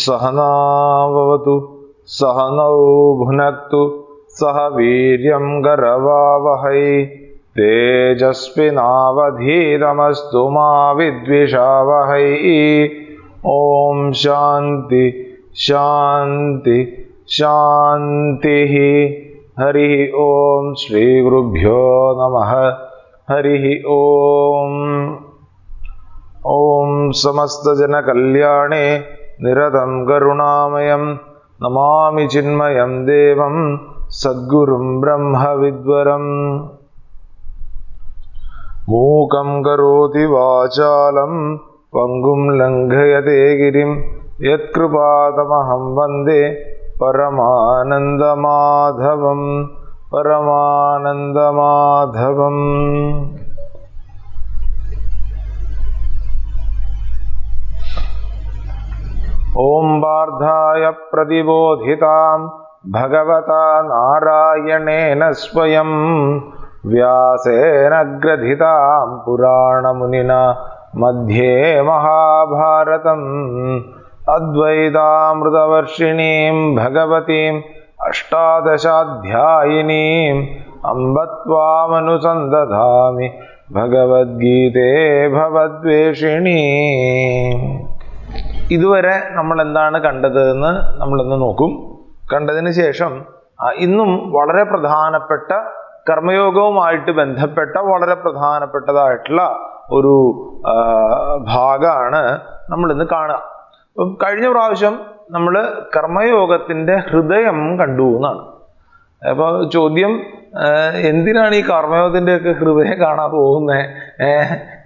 सहनावतु सहनौ भुनक्तु सह वीर्यं करवावहै तेजस्विनावधीतमस्तु मा विद्विषावहै। ओम शांति शांति शांतिः। हरि ओम श्री गुरुभ्यो नमः। हरि ओम। ओम समस्त जन कल्याणे निरतं करुणामयं नमामि चिन्मयं देवं सद्गुरुं ब्रह्मविद्वरम्। मूकं करोति वाचालं पंगुं लंघयते गिरिं यत्कृपातमहं वन्दे परमानन्दमाधवम् परमानन्दमाधवम्। ओम वार्धाय प्रतिबोधितां भगवता नारायणेन स्वयं व्यासेन ग्रथितां पुराणमुनिना मध्ये महाभारतम् अद्वैतामृतवर्षिणीं भगवतीम् अष्टादशाध्यायिनीम् अम्ब त्वामनुसन्दधामि भगवद्गीते भवद्वेषिणी। ഇതുവരെ നമ്മൾ എന്താണ് കണ്ടതെന്ന് നമ്മളൊന്ന് നോക്കും. കണ്ടതിന് ശേഷം ഇന്നും വളരെ പ്രധാനപ്പെട്ട കർമ്മയോഗവുമായിട്ട് ബന്ധപ്പെട്ട വളരെ പ്രധാനപ്പെട്ടതായിട്ടുള്ള ഒരു ഭാഗമാണ് നമ്മളിന്ന് കാണുക. അപ്പം കഴിഞ്ഞ പ്രാവശ്യം നമ്മൾ കർമ്മയോഗത്തിൻ്റെ ഹൃദയം കണ്ടു എന്നാണ്. അപ്പോൾ ചോദ്യം, എന്തിനാണ് ഈ കർമ്മയോഗത്തിൻ്റെയൊക്കെ ഹൃദയം കാണാൻ പോകുന്നത്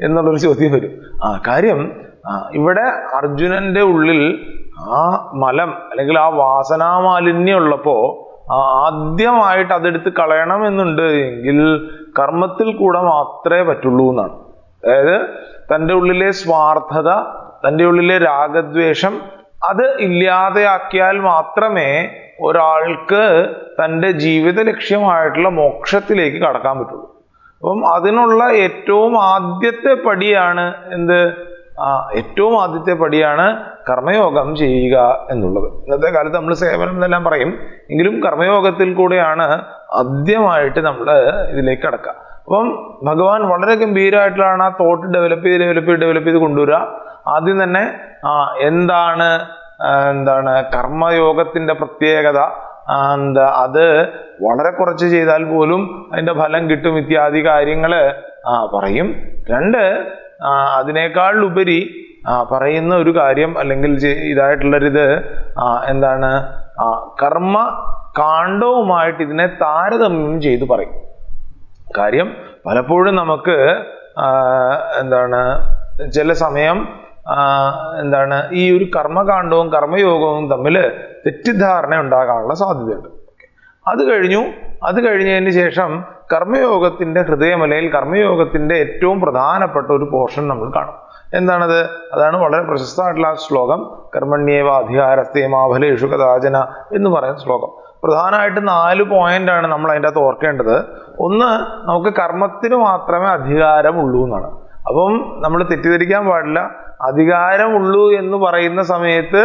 എന്നുള്ളൊരു ചോദ്യം വരും. കാര്യം ഇവിടെ അർജുനന്റെ ഉള്ളിൽ ആ മലം അല്ലെങ്കിൽ ആ വാസനാമാലിന്യം ഉള്ളപ്പോൾ ആദ്യമായിട്ട് അതെടുത്ത് കളയണമെന്നുണ്ട് എങ്കിൽ കർമ്മത്തിൽ കൂടെ മാത്രമേ പറ്റുള്ളൂ എന്നാണ്. അതായത് തൻ്റെ ഉള്ളിലെ സ്വാർത്ഥത, തൻ്റെ ഉള്ളിലെ രാഗദ്വേഷം അത് ഇല്ലാതെയാക്കിയാൽ മാത്രമേ ഒരാൾക്ക് തൻ്റെ ജീവിത ലക്ഷ്യമായിട്ടുള്ള മോക്ഷത്തിലേക്ക് കടക്കാൻ പറ്റുള്ളൂ. അപ്പം അതിനുള്ള ഏറ്റവും ആദ്യത്തെ പടിയാണ് എന്ത്? ഏറ്റവും ആദ്യത്തെ പടിയാണ് കർമ്മയോഗം ചെയ്യുക എന്നുള്ളത്. ഇന്നത്തെ കാലത്ത് നമ്മൾ സേവനം എന്നെല്ലാം പറയും, എങ്കിലും കർമ്മയോഗത്തിൽ കൂടെയാണ് ആദ്യമായിട്ട് നമ്മൾ ഇതിലേക്ക് കടക്കുക. അപ്പം ഭഗവാൻ വളരെ ഗംഭീരമായിട്ടുള്ളതാണ് ആ തോട്ട് ഡെവലപ്പ് ചെയ്ത് കൊണ്ടുവരിക. ആദ്യം തന്നെ എന്താണ് കർമ്മയോഗത്തിന്റെ പ്രത്യേകത, അത് വളരെ കുറച്ച് ചെയ്താൽ പോലും അതിന്റെ ഫലം കിട്ടും ഇത്യാദി കാര്യങ്ങള് പറയും. രണ്ട്, അതിനേക്കാൾ ഉപരി പറയുന്ന ഒരു കാര്യം അല്ലെങ്കിൽ ഇതായിട്ടുള്ളൊരിത് എന്താണ്, കർമ്മ കാണ്ഡവുമായിട്ട് ഇതിനെ താരതമ്യം ചെയ്ത് പറയും. കാര്യം പലപ്പോഴും നമുക്ക് ചില സമയം ഈ ഒരു കർമ്മകാണ്ഡവും കർമ്മയോഗവും തമ്മിൽ തെറ്റിദ്ധാരണ ഉണ്ടാകാനുള്ള സാധ്യതയുണ്ട്. അത് കഴിഞ്ഞതിന് ശേഷം കർമ്മയോഗത്തിന്റെ ഹൃദയം അല്ലെങ്കിൽ കർമ്മയോഗത്തിന്റെ ഏറ്റവും പ്രധാനപ്പെട്ട ഒരു പോർഷൻ നമ്മൾ കാണും. എന്താണത്? അതാണ് വളരെ പ്രശസ്തമായിട്ടുള്ള ആ ശ്ലോകം, കർമ്മണ്യേവ അധികാരസ്തേ മാ ഫലേഷു കദാചന എന്ന് പറയുന്ന ശ്ലോകം. പ്രധാനമായിട്ട് 4 പോയിന്റാണ് നമ്മൾ അതിൻ്റെ അകത്ത് ഓർക്കേണ്ടത്. ഒന്ന്, നമുക്ക് കർമ്മത്തിന് മാത്രമേ അധികാരമുള്ളൂ എന്നാണ്. അപ്പം നമ്മൾ തെറ്റിദ്ധരിക്കാൻ പാടില്ല. അധികാരമുള്ളൂ എന്ന് പറയുന്ന സമയത്ത്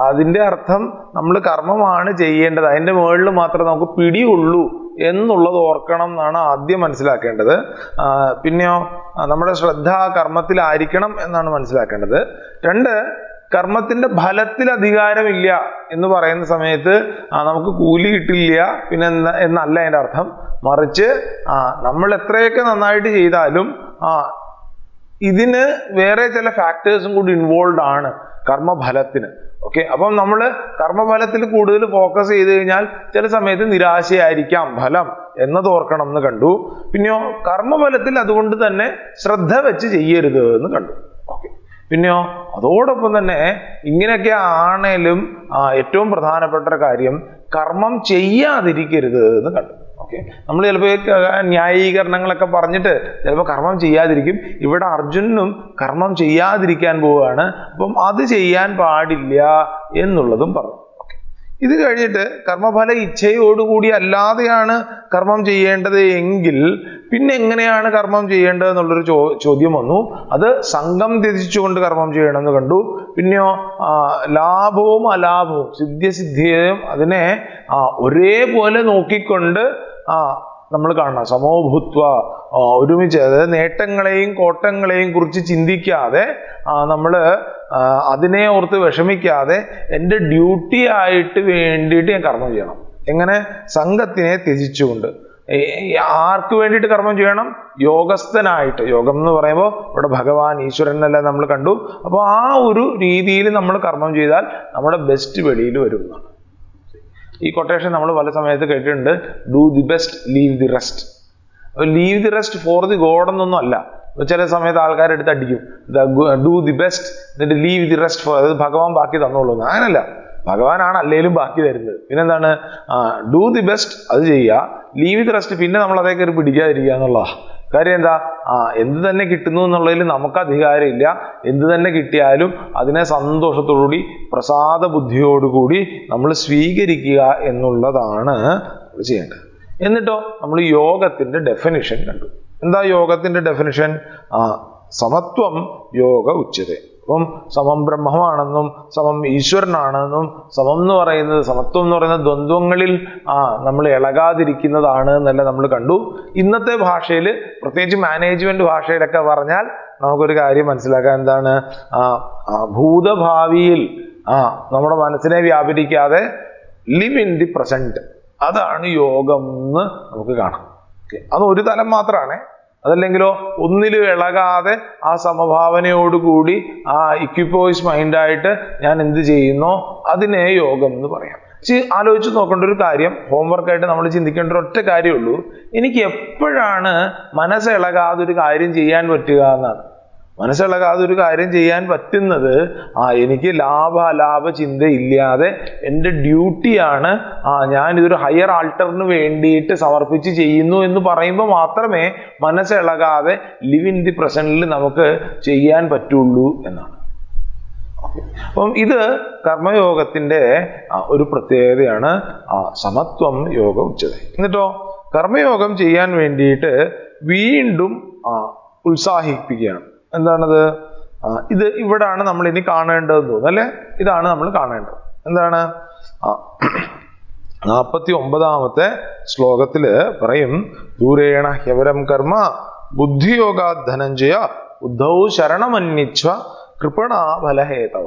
അതിൻ്റെ അർത്ഥം നമ്മൾ കർമ്മമാണ് ചെയ്യേണ്ടത്, അതിൻ്റെ മുകളിൽ മാത്രമേ നമുക്ക് പിടിയുള്ളൂ എന്നുള്ളത് ഓർക്കണം എന്നാണ് ആദ്യം മനസ്സിലാക്കേണ്ടത്. പിന്നെയോ നമ്മുടെ ശ്രദ്ധ കർമ്മത്തിലായിരിക്കണം എന്നാണ് മനസ്സിലാക്കേണ്ടത്. രണ്ട്, കർമ്മത്തിന്റെ ഫലത്തിൽ അധികാരമില്ല എന്ന് പറയുന്ന സമയത്ത് നമുക്ക് കൂലി കിട്ടില്ല പിന്നെ എന്നല്ല അതിൻ്റെ അർത്ഥം. മറിച്ച് നമ്മൾ എത്രയൊക്കെ നന്നായിട്ട് ചെയ്താലും ഇതിന് വേറെ ചില ഫാക്ടേഴ്സും കൂടി ഇൻവോൾവ് ആണ് കർമ്മഫലത്തിന്. ഓക്കെ. അപ്പം നമ്മൾ കർമ്മഫലത്തിൽ കൂടുതൽ ഫോക്കസ് ചെയ്ത് കഴിഞ്ഞാൽ ചില സമയത്ത് നിരാശയായിരിക്കാം ഫലം എന്നത് ഓർക്കണം എന്ന് കണ്ടു. പിന്നെയോ കർമ്മഫലത്തിൽ അതുകൊണ്ട് തന്നെ ശ്രദ്ധ വെച്ച് ചെയ്യരുത് എന്ന് കണ്ടു. ഓക്കെ. പിന്നെയോ അതോടൊപ്പം തന്നെ ഇങ്ങനെയൊക്കെ ആണേലും ഏറ്റവും പ്രധാനപ്പെട്ട കാര്യം കർമ്മം ചെയ്യാതിരിക്കരുത് എന്ന് കണ്ടു. ഓക്കെ. നമ്മൾ ചിലപ്പോൾ ന്യായീകരണങ്ങളൊക്കെ പറഞ്ഞിട്ട് ചിലപ്പോൾ കർമ്മം ചെയ്യാതിരിക്കും. ഇവിടെ അർജുനനും കർമ്മം ചെയ്യാതിരിക്കാൻ പോവുകയാണ്. അപ്പം അത് ചെയ്യാൻ പാടില്ല എന്നുള്ളതും പറഞ്ഞു. ഓക്കെ. ഇത് കഴിഞ്ഞിട്ട് കർമ്മഫല ഇച്ഛയോടുകൂടി അല്ലാതെയാണ് കർമ്മം ചെയ്യേണ്ടത് എങ്കിൽ പിന്നെ എങ്ങനെയാണ് കർമ്മം ചെയ്യേണ്ടത് എന്നുള്ളൊരു ചോദ്യം വന്നു. അത് സംഘം ത്യജിച്ചുകൊണ്ട് കർമ്മം ചെയ്യണമെന്ന് കണ്ടു. പിന്നെയോ ലാഭവും അലാഭവും സിദ്ധ്യസിദ്ധിയും അതിനെ ഒരേപോലെ നോക്കിക്കൊണ്ട് നമ്മൾ കാണണം. സമോഭൂത്വ ഒരുമിച്ച്, അതായത് നേട്ടങ്ങളെയും കോട്ടങ്ങളെയും കുറിച്ച് ചിന്തിക്കാതെ നമ്മൾ അതിനെ ഓർത്ത് വിഷമിക്കാതെ എൻ്റെ ഡ്യൂട്ടി ആയിട്ട് വേണ്ടിയിട്ട് ഞാൻ കർമ്മം ചെയ്യണം. എങ്ങനെ? സംഘത്തിനെ ത്യജിച്ചുകൊണ്ട്. ആർക്ക് വേണ്ടിയിട്ട് കർമ്മം ചെയ്യണം? യോഗസ്ഥനായിട്ട്. യോഗം എന്ന് പറയുമ്പോൾ ഇവിടെ ഭഗവാൻ ഈശ്വരൻ എന്നെല്ലാം നമ്മൾ കണ്ടു. അപ്പോൾ ആ ഒരു രീതിയിൽ നമ്മൾ കർമ്മം ചെയ്താൽ നമ്മുടെ ബെസ്റ്റ് വെളിയിൽ വരും എന്നാണ്. ഈ കൊട്ടേഷൻ നമ്മൾ പല സമയത്ത് കേട്ടിട്ടുണ്ട്. Do the best, leave the rest. അപ്പോൾ leave the rest for the god എന്നൊന്നും അല്ല. ചില സമയത്ത് ആൾക്കാരെടുത്ത് അടിക്കും, ഡു ദി ബെസ്റ്റ് എന്നിട്ട് ലീവ് ദി റെസ്റ്റ് ഫോർ, അതായത് ഭഗവാൻ ബാക്കി തന്നോളൂ. അങ്ങനല്ല, ഭഗവാനാണ് അല്ലേലും ബാക്കി തരുന്നത്. പിന്നെന്താണ്? ഡു ദി ബെസ്റ്റ് അത് ചെയ്യുക, ലീവ് ദി റെസ്റ്റ് പിന്നെ നമ്മൾ അതേ കയറി പിടിക്കാതിരിക്കുക എന്നുള്ളതാണ്. കാര്യം എന്താ? എന്ത് തന്നെ കിട്ടുന്നു എന്നുള്ളതിൽ നമുക്ക് അധികാരമില്ല. എന്ത് തന്നെ കിട്ടിയാലും അതിനെ സന്തോഷത്തോടുകൂടി പ്രസാദ ബുദ്ധിയോടുകൂടി നമ്മൾ സ്വീകരിക്കുക എന്നുള്ളതാണ് നമ്മൾ ചെയ്യേണ്ടത്. എന്നിട്ടോ നമ്മൾ യോഗത്തിന്റെ ഡെഫിനിഷൻ കണ്ടു. എന്താ യോഗത്തിന്റെ ഡെഫിനിഷൻ? സമത്വം യോഗ ഉച്യതേ. അപ്പം സമം ബ്രഹ്മമാണെന്നും സമം ഈശ്വരനാണെന്നും സമം എന്ന് പറയുന്നത്, സമത്വം എന്ന് പറയുന്നത് ദ്വന്ദ്വങ്ങളിൽ നമ്മൾ ഇളകാതിരിക്കുന്നതാണ് എന്നല്ല നമ്മൾ കണ്ടു. ഇന്നത്തെ ഭാഷയിൽ, പ്രത്യേകിച്ച് മാനേജ്മെന്റ് ഭാഷയിലൊക്കെ പറഞ്ഞാൽ നമുക്കൊരു കാര്യം മനസ്സിലാക്കാം. എന്താണ്? ഭൂതഭാവിയിൽ നമ്മുടെ മനസ്സിനെ വ്യാപരിക്കാതെ ലിവ് ഇൻ ദി പ്രസന്റ്, അതാണ് യോഗം എന്ന് നമുക്ക് കാണാം. അത് ഒരു തലം മാത്രമാണ്. അതല്ലെങ്കിലോ ഒന്നിലും ഇളകാതെ ആ സമഭാവനയോടുകൂടി ഇക്വിപ്പോയിസ് മൈൻഡായിട്ട് ഞാൻ എന്ത് ചെയ്യുന്നോ അതിനെ യോഗം എന്ന് പറയാം. ആലോചിച്ച് നോക്കേണ്ട ഒരു കാര്യം, ഹോംവർക്കായിട്ട് നമ്മൾ ചിന്തിക്കേണ്ട ഒരു ഒറ്റ കാര്യമുള്ളൂ. എനിക്ക് എപ്പോഴാണ് മനസ്സിളകാതെ ഒരു കാര്യം ചെയ്യാൻ പറ്റുക എന്നാണ്. മനസ്സിളകാതെ ഒരു കാര്യം ചെയ്യാൻ പറ്റുന്നത് എനിക്ക് ലാഭ ചിന്തയില്ലാതെ എൻ്റെ ഡ്യൂട്ടിയാണ്, ഞാനിതൊരു ഹയർ ആൾട്ടറിന് വേണ്ടിയിട്ട് സമർപ്പിച്ച് ചെയ്യുന്നു എന്ന് പറയുമ്പോൾ മാത്രമേ മനസ്സിളകാതെ ലിവ് ഇൻ ദി പ്രസന്റിൽ നമുക്ക് ചെയ്യാൻ പറ്റുള്ളൂ എന്നാണ്. അപ്പം ഇത് കർമ്മയോഗത്തിന്റെ ഒരു പ്രത്യേകതയാണ്. സമത്വം യോഗ ഉച്ചത. എന്നിട്ടോ കർമ്മയോഗം ചെയ്യാൻ വേണ്ടിയിട്ട് വീണ്ടും ഉത്സാഹിപ്പിക്കുകയാണ്. എന്താണത്? ഇത് ഇവിടാണ് നമ്മൾ ഇനി കാണേണ്ടതെന്ന് തോന്നുന്നു അല്ലെ? ഇതാണ് നമ്മൾ കാണേണ്ടത്. എന്താണ്? 49ാമത്തെ ശ്ലോകത്തില് പറയും, ദൂരേണ ഹ്യവരം കർമ്മ ബുദ്ധിയോഗാ ധനഞ്ജയ ഉദ്ധൗ ശരണമന്വിച്ഛ കൃപണാഫലഹേതവ.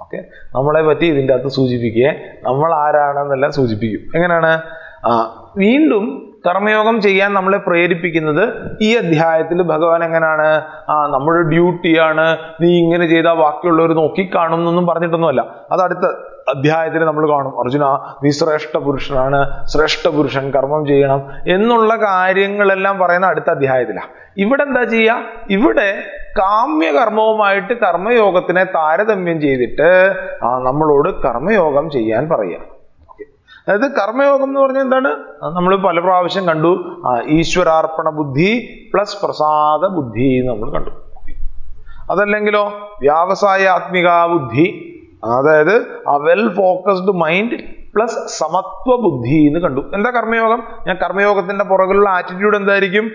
ഓക്കെ. നമ്മളെ പറ്റി ഇതിൻ്റെ അകത്ത് സൂചിപ്പിക്കുക, നമ്മൾ ആരാണെന്നെല്ലാം സൂചിപ്പിക്കും. എങ്ങനെയാണ്? വീണ്ടും കർമ്മയോഗം ചെയ്യാൻ നമ്മളെ പ്രേരിപ്പിക്കുന്നത് ഈ അധ്യായത്തിൽ ഭഗവാൻ എങ്ങനെയാണ്? നമ്മുടെ ഡ്യൂട്ടിയാണ്, നീ ഇങ്ങനെ ചെയ്താൽ ബാക്കിയുള്ളവർ നോക്കിക്കാണും എന്നൊന്നും പറഞ്ഞിട്ടൊന്നുമല്ല. അത് അടുത്ത അധ്യായത്തിൽ നമ്മൾ കാണും. അർജുന, നീ ശ്രേഷ്ഠ പുരുഷനാണ്, ശ്രേഷ്ഠ പുരുഷൻ കർമ്മം ചെയ്യണം എന്നുള്ള കാര്യങ്ങളെല്ലാം പറയുന്ന അടുത്ത അധ്യായത്തിലാണ്. ഇവിടെ എന്താ ചെയ്യുക? ഇവിടെ കാമ്യകർമ്മവുമായിട്ട് കർമ്മയോഗത്തിനെ താരതമ്യം ചെയ്തിട്ട് നമ്മളോട് കർമ്മയോഗം ചെയ്യാൻ പറയുക. അതായത് കർമ്മയോഗം എന്ന് പറഞ്ഞാൽ എന്താണ്? നമ്മൾ പല പ്രാവശ്യം കണ്ടു, ഈശ്വരാർപ്പണ ബുദ്ധി പ്ലസ് പ്രസാദ ബുദ്ധി നമ്മൾ കണ്ടു. അതല്ലെങ്കിലോ വ്യാവസായാത്മിക ബുദ്ധി, അതായത് വെൽ ഫോക്കസ്ഡ് മൈൻഡ് പ്ലസ് സമത്വ ബുദ്ധി എന്ന് കണ്ടു. എന്താ കർമ്മയോഗം? ഞാൻ കർമ്മയോഗത്തിന്റെ പുറകിലുള്ള ആറ്റിറ്റ്യൂഡ് എന്തായിരിക്കും?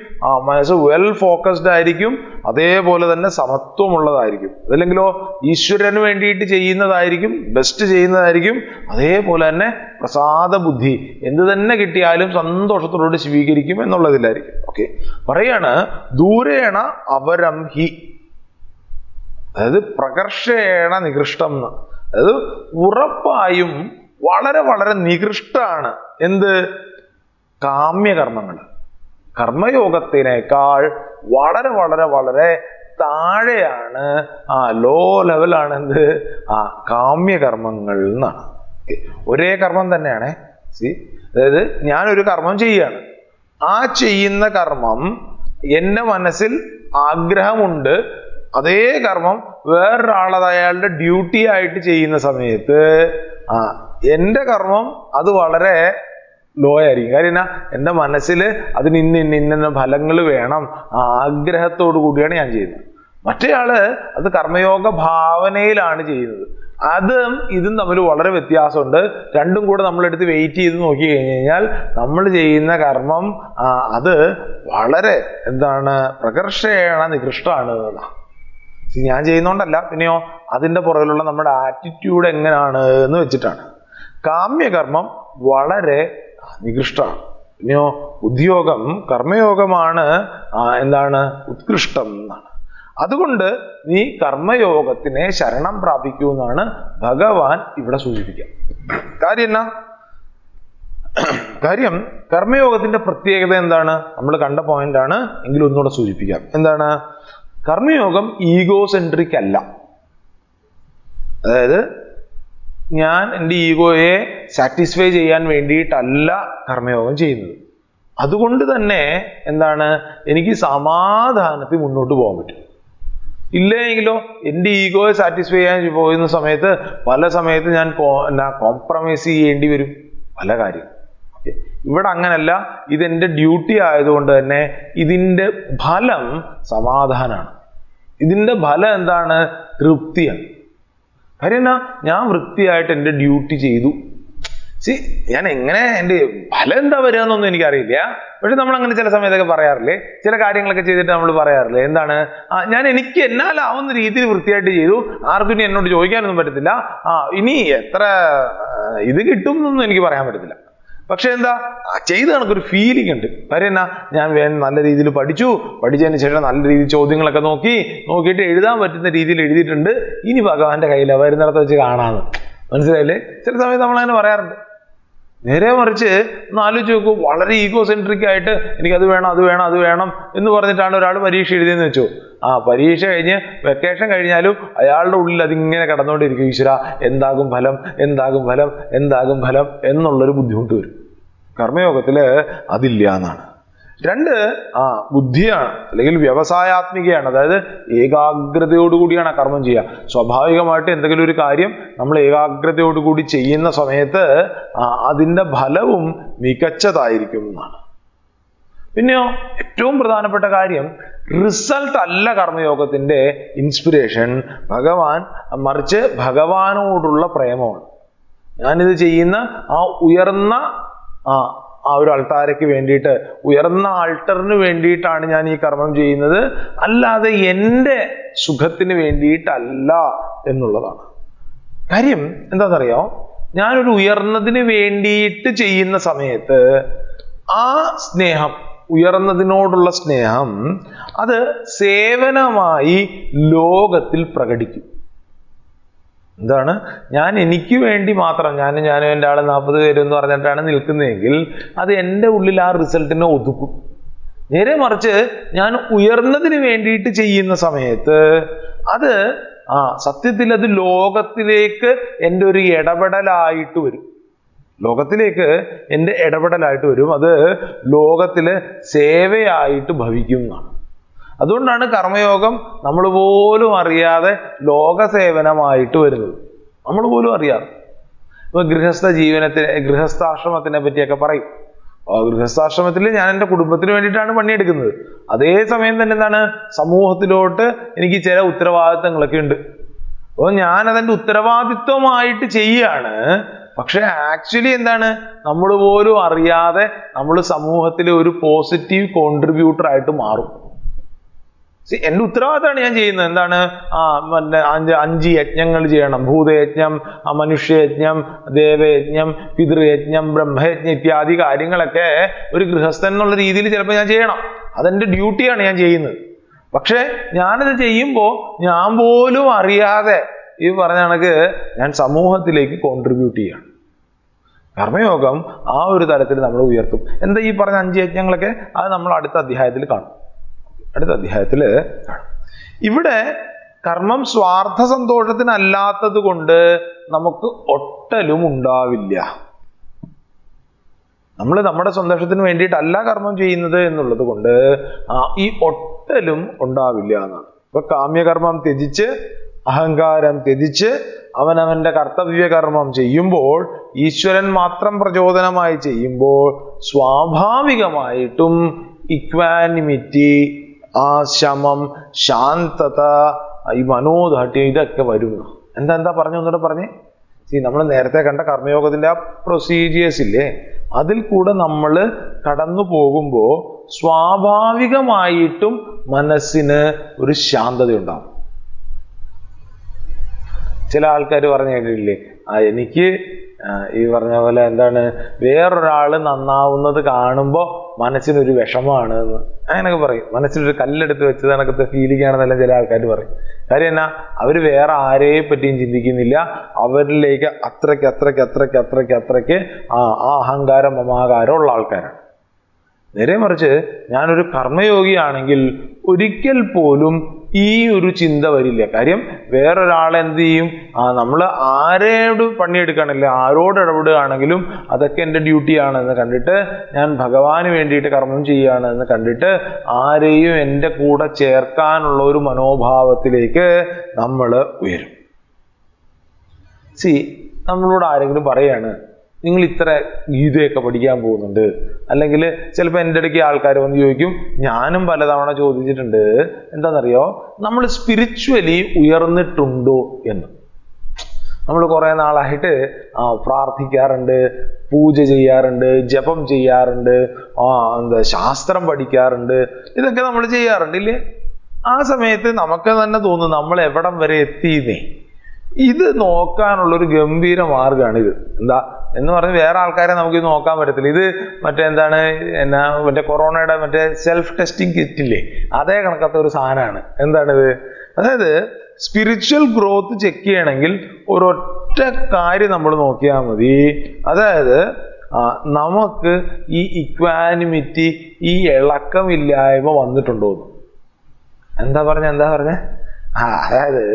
മനസ്സ് വെൽ ഫോക്കസ്ഡ് ആയിരിക്കും, അതേപോലെ തന്നെ സമത്വമുള്ളതായിരിക്കും. അതല്ലെങ്കിലോ ഈശ്വരന് വേണ്ടിയിട്ട് ചെയ്യുന്നതായിരിക്കും, ബെസ്റ്റ് ചെയ്യുന്നതായിരിക്കും, അതേപോലെ തന്നെ പ്രസാദ ബുദ്ധി, എന്ത് തന്നെ കിട്ടിയാലും സന്തോഷത്തോടുകൂടി സ്വീകരിക്കും എന്നുള്ളതിലായിരിക്കും. ഓക്കെ. പറയാണ് ദൂരേണ അവരം ഹി, അതായത് പ്രകർഷേണ നികൃഷ്ടം എന്ന്. അതായത് ഉറപ്പായും വളരെ വളരെ നികൃഷ്ടാണ് എന്ത്? കാമ്യകർമ്മങ്ങൾ. കർമ്മയോഗത്തിനേക്കാൾ വളരെ വളരെ വളരെ താഴെയാണ് ലോ ലെവലാണ് എന്ത് കാമ്യകർമ്മങ്ങൾ എന്നാണ്. ഒരേ കർമ്മം തന്നെയാണ്. അതായത് ഞാനൊരു കർമ്മം ചെയ്യാണ്. ആ ചെയ്യുന്ന കർമ്മം എൻ്റെ മനസ്സിൽ ആഗ്രഹമുണ്ട്. അതേ കർമ്മം വേറൊരാളത് അയാളുടെ ഡ്യൂട്ടി ആയിട്ട് ചെയ്യുന്ന സമയത്ത് എൻ്റെ കർമ്മം അത് വളരെ ലോ ആയിരിക്കും. കാര്യം എന്നാ, എൻ്റെ മനസ്സിൽ അതിന് ഇന്ന ഫലങ്ങൾ വേണം, ആഗ്രഹത്തോടു കൂടിയാണ് ഞാൻ ചെയ്യുന്നത്. മറ്റേയാള് അത് കർമ്മയോഗ ഭാവനയിലാണ് ചെയ്യുന്നത്. അതും ഇതും തമ്മിൽ വളരെ വ്യത്യാസമുണ്ട്. രണ്ടും കൂടെ നമ്മളെടുത്ത് വെയിറ്റ് ചെയ്ത് നോക്കി കഴിഞ്ഞു കഴിഞ്ഞാൽ നമ്മൾ ചെയ്യുന്ന കർമ്മം അത് വളരെ പ്രകർഷേണ നികൃഷ്ടമാണ് എന്നാണ്. ഞാൻ ചെയ്യുന്നോണ്ടല്ല, പിന്നെയോ അതിൻ്റെ പുറകിലുള്ള നമ്മുടെ ആറ്റിറ്റ്യൂഡ് എങ്ങനെയാണ് എന്ന് വെച്ചിട്ടാണ്. കാമ്യകർമ്മം വളരെ നികൃഷ്ടമാണ്. പിന്നെയോ ഉദ്യോഗം കർമ്മയോഗമാണ് ഉത്കൃഷ്ടം എന്നാണ്. അതുകൊണ്ട് നീ കർമ്മയോഗത്തിനെ ശരണം പ്രാപിക്കൂ എന്നാണ് ഭഗവാൻ ഇവിടെ സൂചിപ്പിക്കുക. കാര്യം കർമ്മയോഗത്തിന്റെ പ്രത്യേകത എന്താണ്? നമ്മൾ കണ്ട പോയിന്റ് ആണ്, എങ്കിലും ഒന്നുകൂടെ സൂചിപ്പിക്കാം. എന്താണ്? കർമ്മയോഗം ഈഗോസെൻട്രിക് അല്ല. അതായത് ഞാൻ എൻ്റെ ഈഗോയെ സാറ്റിസ്ഫൈ ചെയ്യാൻ വേണ്ടിയിട്ടല്ല കർമ്മയോഗം ചെയ്യുന്നത്. അതുകൊണ്ട് തന്നെ എനിക്ക് സമാധാനത്തിൽ മുന്നോട്ട് പോകാൻ പറ്റും. ഇല്ലെങ്കിലോ എൻ്റെ ഈഗോയെ സാറ്റിസ്ഫൈ ചെയ്യാൻ പോകുന്ന സമയത്ത് പല സമയത്ത് ഞാൻ കോംപ്രമൈസ് ചെയ്യേണ്ടി വരും പല കാര്യം. ഇവിടെ അങ്ങനല്ല. ഇതെൻ്റെ ഡ്യൂട്ടി ആയതുകൊണ്ട് തന്നെ ഇതിൻ്റെ ഫലം സമാധാനമാണ്. ഇതിൻ്റെ ഫലം തൃപ്തിയാണ്. കാര്യം എന്നാ, ഞാൻ വൃത്തിയായിട്ട് എൻ്റെ ഡ്യൂട്ടി ചെയ്തു. ഞാൻ എങ്ങനെ എൻ്റെ ഫലം എന്താ വരിക എന്നൊന്നും എനിക്കറിയില്ല. പക്ഷെ നമ്മൾ അങ്ങനെ ചില സമയത്തൊക്കെ പറയാറില്ലേ, ചില കാര്യങ്ങളൊക്കെ ചെയ്തിട്ട് നമ്മൾ പറയാറില്ലേ, ഞാൻ എനിക്ക് എന്നാലാവുന്ന രീതിയിൽ വൃത്തിയായിട്ട് ചെയ്തു, ആർക്കും ഇനി എന്നോട് ചോദിക്കാനൊന്നും പറ്റത്തില്ല, ഇനി എത്ര ഇത് കിട്ടും എന്നൊന്നും എനിക്ക് പറയാൻ പറ്റത്തില്ല. പക്ഷെ ചെയ്ത് കണക്കൊരു ഫീലിംഗ് ഉണ്ട്. കാര്യം എന്നാ, ഞാൻ നല്ല രീതിയിൽ പഠിച്ചതിന് ശേഷം നല്ല രീതിയിൽ ചോദ്യങ്ങളൊക്കെ നോക്കിയിട്ട് എഴുതാൻ പറ്റുന്ന രീതിയിൽ എഴുതിയിട്ടുണ്ട്, ഇനി ഭഗവാന്റെ കയ്യിലാണ്, വരുന്നിടത്ത് വെച്ച് കാണാമെന്ന്. മനസ്സിലായില്ലേ? ചില സമയത്ത് നമ്മളങ്ങനെ പറയാറുണ്ട്. നേരെ മറിച്ച് ഒന്ന് ആലോചിച്ച് നോക്കൂ, വളരെ ഈഗോസെൻട്രിക് ആയിട്ട് എനിക്കത് വേണം അത് വേണം എന്ന് പറഞ്ഞിട്ടാണ് ഒരാൾ പരീക്ഷ എഴുതിയെന്ന് വെച്ചോ. പരീക്ഷ കഴിഞ്ഞ് വെക്കേഷൻ കഴിഞ്ഞാലും അയാളുടെ ഉള്ളിൽ അതിങ്ങനെ കിടന്നുകൊണ്ടിരിക്കും. ഈശ്വര, എന്താകും ഫലം എന്നുള്ളൊരു ബുദ്ധിമുട്ട് വരും. കർമ്മയോഗത്തില് അതില്ല എന്നാണ്. രണ്ട് ബുദ്ധിയാണ്, അല്ലെങ്കിൽ വ്യവസായാത്മികയാണ്. അതായത് ഏകാഗ്രതയോടുകൂടിയാണ് കർമ്മം ചെയ്യുക. സ്വാഭാവികമായിട്ട് എന്തെങ്കിലും ഒരു കാര്യം നമ്മൾ ഏകാഗ്രതയോടുകൂടി ചെയ്യുന്ന സമയത്ത് അതിൻ്റെ ഫലവും മികച്ചതായിരിക്കും എന്നാണ്. പിന്നെയോ ഏറ്റവും പ്രധാനപ്പെട്ട കാര്യം, റിസൾട്ട് അല്ല കർമ്മയോഗത്തിന്റെ ഇൻസ്പിറേഷൻ, മറിച്ച് ഭഗവാനോടുള്ള പ്രേമമാണ്. ഞാനിത് ചെയ്യുന്ന ഉയർന്ന ഒരു അൾത്താരയ്ക്ക് വേണ്ടിയിട്ട്, ഉയർന്ന ആൾട്ടറിന് വേണ്ടിയിട്ടാണ് ഞാൻ ഈ കർമ്മം ചെയ്യുന്നത്, അല്ലാതെ എൻ്റെ സുഖത്തിന് വേണ്ടിയിട്ടല്ല എന്നുള്ളതാണ്. കാര്യം എന്താണെന്നറിയോ, ഞാനൊരു ഉയർന്നതിന് വേണ്ടിയിട്ട് ചെയ്യുന്ന സമയത്ത് ആ സ്നേഹം, ഉയർന്നതിനോടുള്ള സ്നേഹം, അത് സേവനമായി ലോകത്തിൽ പ്രകടിക്കും. ഞാൻ എനിക്ക് വേണ്ടി മാത്രം, ഞാനും എൻ്റെ ആള് 40 പേര് എന്ന് പറഞ്ഞിട്ടാണ് നിൽക്കുന്നതെങ്കിൽ അത് എൻ്റെ ഉള്ളിൽ ആ റിസൾട്ടിനെ ഒതുക്കും. നേരെ മറിച്ച് ഞാൻ ഉയർന്നതിന് വേണ്ടിയിട്ട് ചെയ്യുന്ന സമയത്ത് അത് സത്യത്തിൽ അത് ലോകത്തിലേക്ക് എൻ്റെ ഒരു ഇടപെടലായിട്ട് വരും. അത് ലോകത്തില് സേവയായിട്ട് ഭവിക്കും എന്നാണ്. അതുകൊണ്ടാണ് കർമ്മയോഗം നമ്മൾ പോലും അറിയാതെ ലോകസേവനമായിട്ട് വരുന്നത്. നമ്മൾ പോലും അറിയാതെ. ഇപ്പൊ ഗൃഹസ്ഥാശ്രമത്തിനെ പറ്റിയൊക്കെ പറയും. ഗൃഹസ്ഥാശ്രമത്തിൽ ഞാൻ എൻ്റെ കുടുംബത്തിന് വേണ്ടിയിട്ടാണ് പണിയെടുക്കുന്നത്. അതേ സമയം തന്നെ സമൂഹത്തിലോട്ട് എനിക്ക് ചില ഉത്തരവാദിത്തങ്ങളൊക്കെ ഉണ്ട്. അപ്പോൾ ഞാൻ അതിൻ്റെ ഉത്തരവാദിത്വമായിട്ട് ചെയ്യാണ്. പക്ഷെ ആക്ച്വലി നമ്മൾ പോലും അറിയാതെ നമ്മൾ സമൂഹത്തിലെ ഒരു പോസിറ്റീവ് കോൺട്രിബ്യൂട്ടർ ആയിട്ട് മാറും. എൻ്റെ ഉത്തരവാദിത്തമാണ് ഞാൻ ചെയ്യുന്നത്. 5 യജ്ഞങ്ങൾ ചെയ്യണം. ഭൂതയജ്ഞം, മനുഷ്യയജ്ഞം, ദേവയജ്ഞം, പിതൃയജ്ഞം, ബ്രഹ്മയജ്ഞം ഇത്യാദി കാര്യങ്ങളൊക്കെ ഒരു ഗൃഹസ്ഥൻ എന്നുള്ള രീതിയിൽ ചിലപ്പോൾ ഞാൻ ചെയ്യണം. അതെൻ്റെ ഡ്യൂട്ടിയാണ് ഞാൻ ചെയ്യുന്നത്. പക്ഷെ ഞാനത് ചെയ്യുമ്പോൾ ഞാൻ പോലും അറിയാതെ ഈ പറഞ്ഞ കണക്ക് ഞാൻ സമൂഹത്തിലേക്ക് കോൺട്രിബ്യൂട്ട് ചെയ്യണം. കർമ്മയോഗം ആ ഒരു തലത്തിൽ നമ്മൾ ഉയർത്തും. എന്താ ഈ പറഞ്ഞ 5 യജ്ഞങ്ങളൊക്കെ? അത് നമ്മൾ അടുത്ത അധ്യായത്തിൽ കാണും. ഇവിടെ കർമ്മം സ്വാർത്ഥ സന്തോഷത്തിനല്ലാത്തത് കൊണ്ട് നമുക്ക് ഒട്ടലും ഉണ്ടാവില്ല. നമ്മൾ നമ്മുടെ സന്തോഷത്തിന് വേണ്ടിയിട്ടല്ല കർമ്മം ചെയ്യുന്നത് എന്നുള്ളത് കൊണ്ട് ഈ ഒട്ടലും ഉണ്ടാവില്ല എന്നാണ്. ഇപ്പൊ കാമ്യകർമ്മം ത്യജിച്ച് അഹങ്കാരം ത്യജിച്ച് അവനവന്റെ കർത്തവ്യകർമ്മം ചെയ്യുമ്പോൾ, ഈശ്വരൻ മാത്രം പ്രചോദനമായി ചെയ്യുമ്പോൾ സ്വാഭാവികമായിട്ടും ഇക്വാനിമിറ്റി, ആ ശമം, ശാന്തത, ഈ മനോദാഠ്യം ഇതൊക്കെ വരും. എന്താ പറഞ്ഞു ഒന്നുകൂടെ പറഞ്ഞേ. നമ്മൾ നേരത്തെ കണ്ട കർമ്മയോഗത്തിന്റെ ആ പ്രൊസീജിയേഴ്സ് ഇല്ലേ, അതിൽ കൂടെ നമ്മൾ കടന്നു പോകുമ്പോൾ സ്വാഭാവികമായിട്ടും മനസ്സിന് ഒരു ശാന്തത ഉണ്ടാവും. ചില ആൾക്കാർ പറഞ്ഞു കേട്ടിട്ടില്ലേ, എനിക്ക് ഈ പറഞ്ഞ പോലെ എന്താണ്, വേറൊരാള് നന്നാവുന്നത് കാണുമ്പോൾ മനസ്സിനൊരു വിഷമമാണ് എന്ന് അങ്ങനെയൊക്കെ പറയും. മനസ്സിലൊരു കല്ലെടുത്ത് വെച്ചത് കണക്കത്തെ ഫീലിംഗ് ആണെന്നെല്ലാം ചില ആൾക്കാർ പറയും. കാര്യം എന്നാ, അവര് വേറെ ആരെയെ പറ്റിയും ചിന്തിക്കുന്നില്ല. അവരിലേക്ക് അത്രയ്ക്ക് ആ അഹങ്കാരം മമാകാരം ഉള്ള ആൾക്കാരാണ്. നേരെ മറിച്ച് ഞാനൊരു കർമ്മയോഗിയാണെങ്കിൽ ഒരിക്കൽ പോലും ഈ ഒരു ചിന്ത വരില്ല. കാര്യം വേറൊരാളെ എന്ത് ചെയ്യും, നമ്മൾ ആരോട് പണിയെടുക്കുകയാണെങ്കിലും ആരോട് ഇടപെടുകയാണെങ്കിലും അതൊക്കെ എൻ്റെ ഡ്യൂട്ടിയാണെന്ന് കണ്ടിട്ട്, ഞാൻ ഭഗവാന് വേണ്ടിയിട്ട് കർമ്മം ചെയ്യുകയാണ് എന്ന് കണ്ടിട്ട് ആരെയും എൻ്റെ കൂടെ ചേർക്കാനുള്ള ഒരു മനോഭാവത്തിലേക്ക് നമ്മൾ ഉയരും. നമ്മളോട് ആരെങ്കിലും പറയാണ്, നിങ്ങൾ ഇത്ര ഗീതയൊക്കെ പഠിക്കാൻ പോകുന്നുണ്ട്, അല്ലെങ്കിൽ ചിലപ്പോൾ എൻ്റെ ഇടയ്ക്ക് ആൾക്കാർ വന്ന് ചോദിക്കും, ഞാനും പലതവണ ചോദിച്ചിട്ടുണ്ട്, എന്താണെന്നറിയോ, നമ്മൾ സ്പിരിച്വലി ഉയർന്നിട്ടുണ്ടോ എന്ന്. നമ്മൾ കുറേ നാളായിട്ട് പ്രാർത്ഥിക്കാറുണ്ട്, പൂജ ചെയ്യാറുണ്ട്, ജപം ചെയ്യാറുണ്ട്, ശാസ്ത്രം പഠിക്കാറുണ്ട്, ഇതൊക്കെ നമ്മൾ ചെയ്യാറുണ്ട് ഇല്ലേ? ആ സമയത്ത് നമുക്ക് തന്നെ തോന്നും നമ്മൾ എവിടം വരെ എത്തിയെന്നേ. ഇത് നോക്കാനുള്ളൊരു ഗംഭീര മാർഗമാണിത്. എന്താ എന്ന് പറഞ്ഞ് വേറെ ആൾക്കാരെ നമുക്ക് ഇത് നോക്കാൻ പറ്റത്തില്ല. ഇത് മറ്റേ കൊറോണയുടെ സെൽഫ് ടെസ്റ്റിംഗ് കിറ്റില്ലേ, അതേ കണക്കത്തെ ഒരു സാധനമാണ്. എന്താണിത്? അതായത് സ്പിരിച്വൽ ഗ്രോത്ത് ചെക്ക് ചെയ്യണമെങ്കിൽ ഒരൊറ്റ കാര്യം നമ്മൾ നോക്കിയാൽ മതി. അതായത് നമുക്ക് ഈ ഇക്വാനിമിറ്റി, ഈ ഇളക്കമില്ലായ്മ വന്നിട്ടുണ്ടോ എന്ന്. എന്താ പറഞ്ഞേ? അതായത്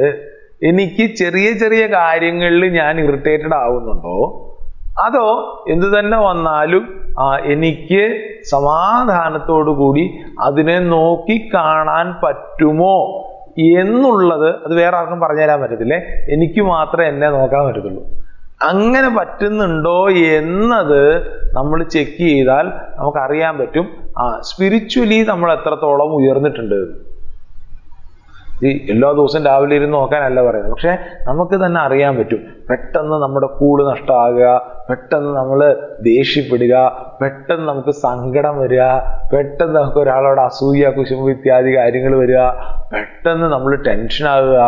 എനിക്ക് ചെറിയ ചെറിയ കാര്യങ്ങളിൽ ഞാൻ ഇറിറ്റേറ്റഡ് ആവുന്നുണ്ടോ, അതോ എന്ത് തന്നെ വന്നാലും എനിക്ക് സമാധാനത്തോടു കൂടി അതിനെ നോക്കി കാണാൻ പറ്റുമോ എന്നുള്ളത്, അത് വേറെ ആർക്കും പറഞ്ഞു തരാൻ പറ്റത്തില്ലേ, എനിക്ക് മാത്രമേ എന്നെ നോക്കാൻ പറ്റത്തുള്ളൂ. അങ്ങനെ പറ്റുന്നുണ്ടോ എന്നത് നമ്മൾ ചെക്ക് ചെയ്താൽ നമുക്കറിയാൻ പറ്റും സ്പിരിച്വലി നമ്മൾ എത്രത്തോളം ഉയർന്നിട്ടുണ്ട്. എല്ലാ ദിവസവും രാവിലെ ഇരുന്ന് നോക്കാനല്ല പറയുന്നത്, പക്ഷെ നമുക്ക് തന്നെ അറിയാൻ പറ്റും. പെട്ടെന്ന് നമ്മുടെ കൂട് നഷ്ടമാകുക, പെട്ടെന്ന് നമ്മൾ ദേഷ്യപ്പെടുക, പെട്ടെന്ന് നമുക്ക് സങ്കടം വരിക, പെട്ടെന്ന് നമുക്ക് ഒരാളോട് അസൂയ, കുശുമ്പ് ഇത്യാദി കാര്യങ്ങൾ വരിക, പെട്ടെന്ന് നമ്മൾ ടെൻഷനാകുക.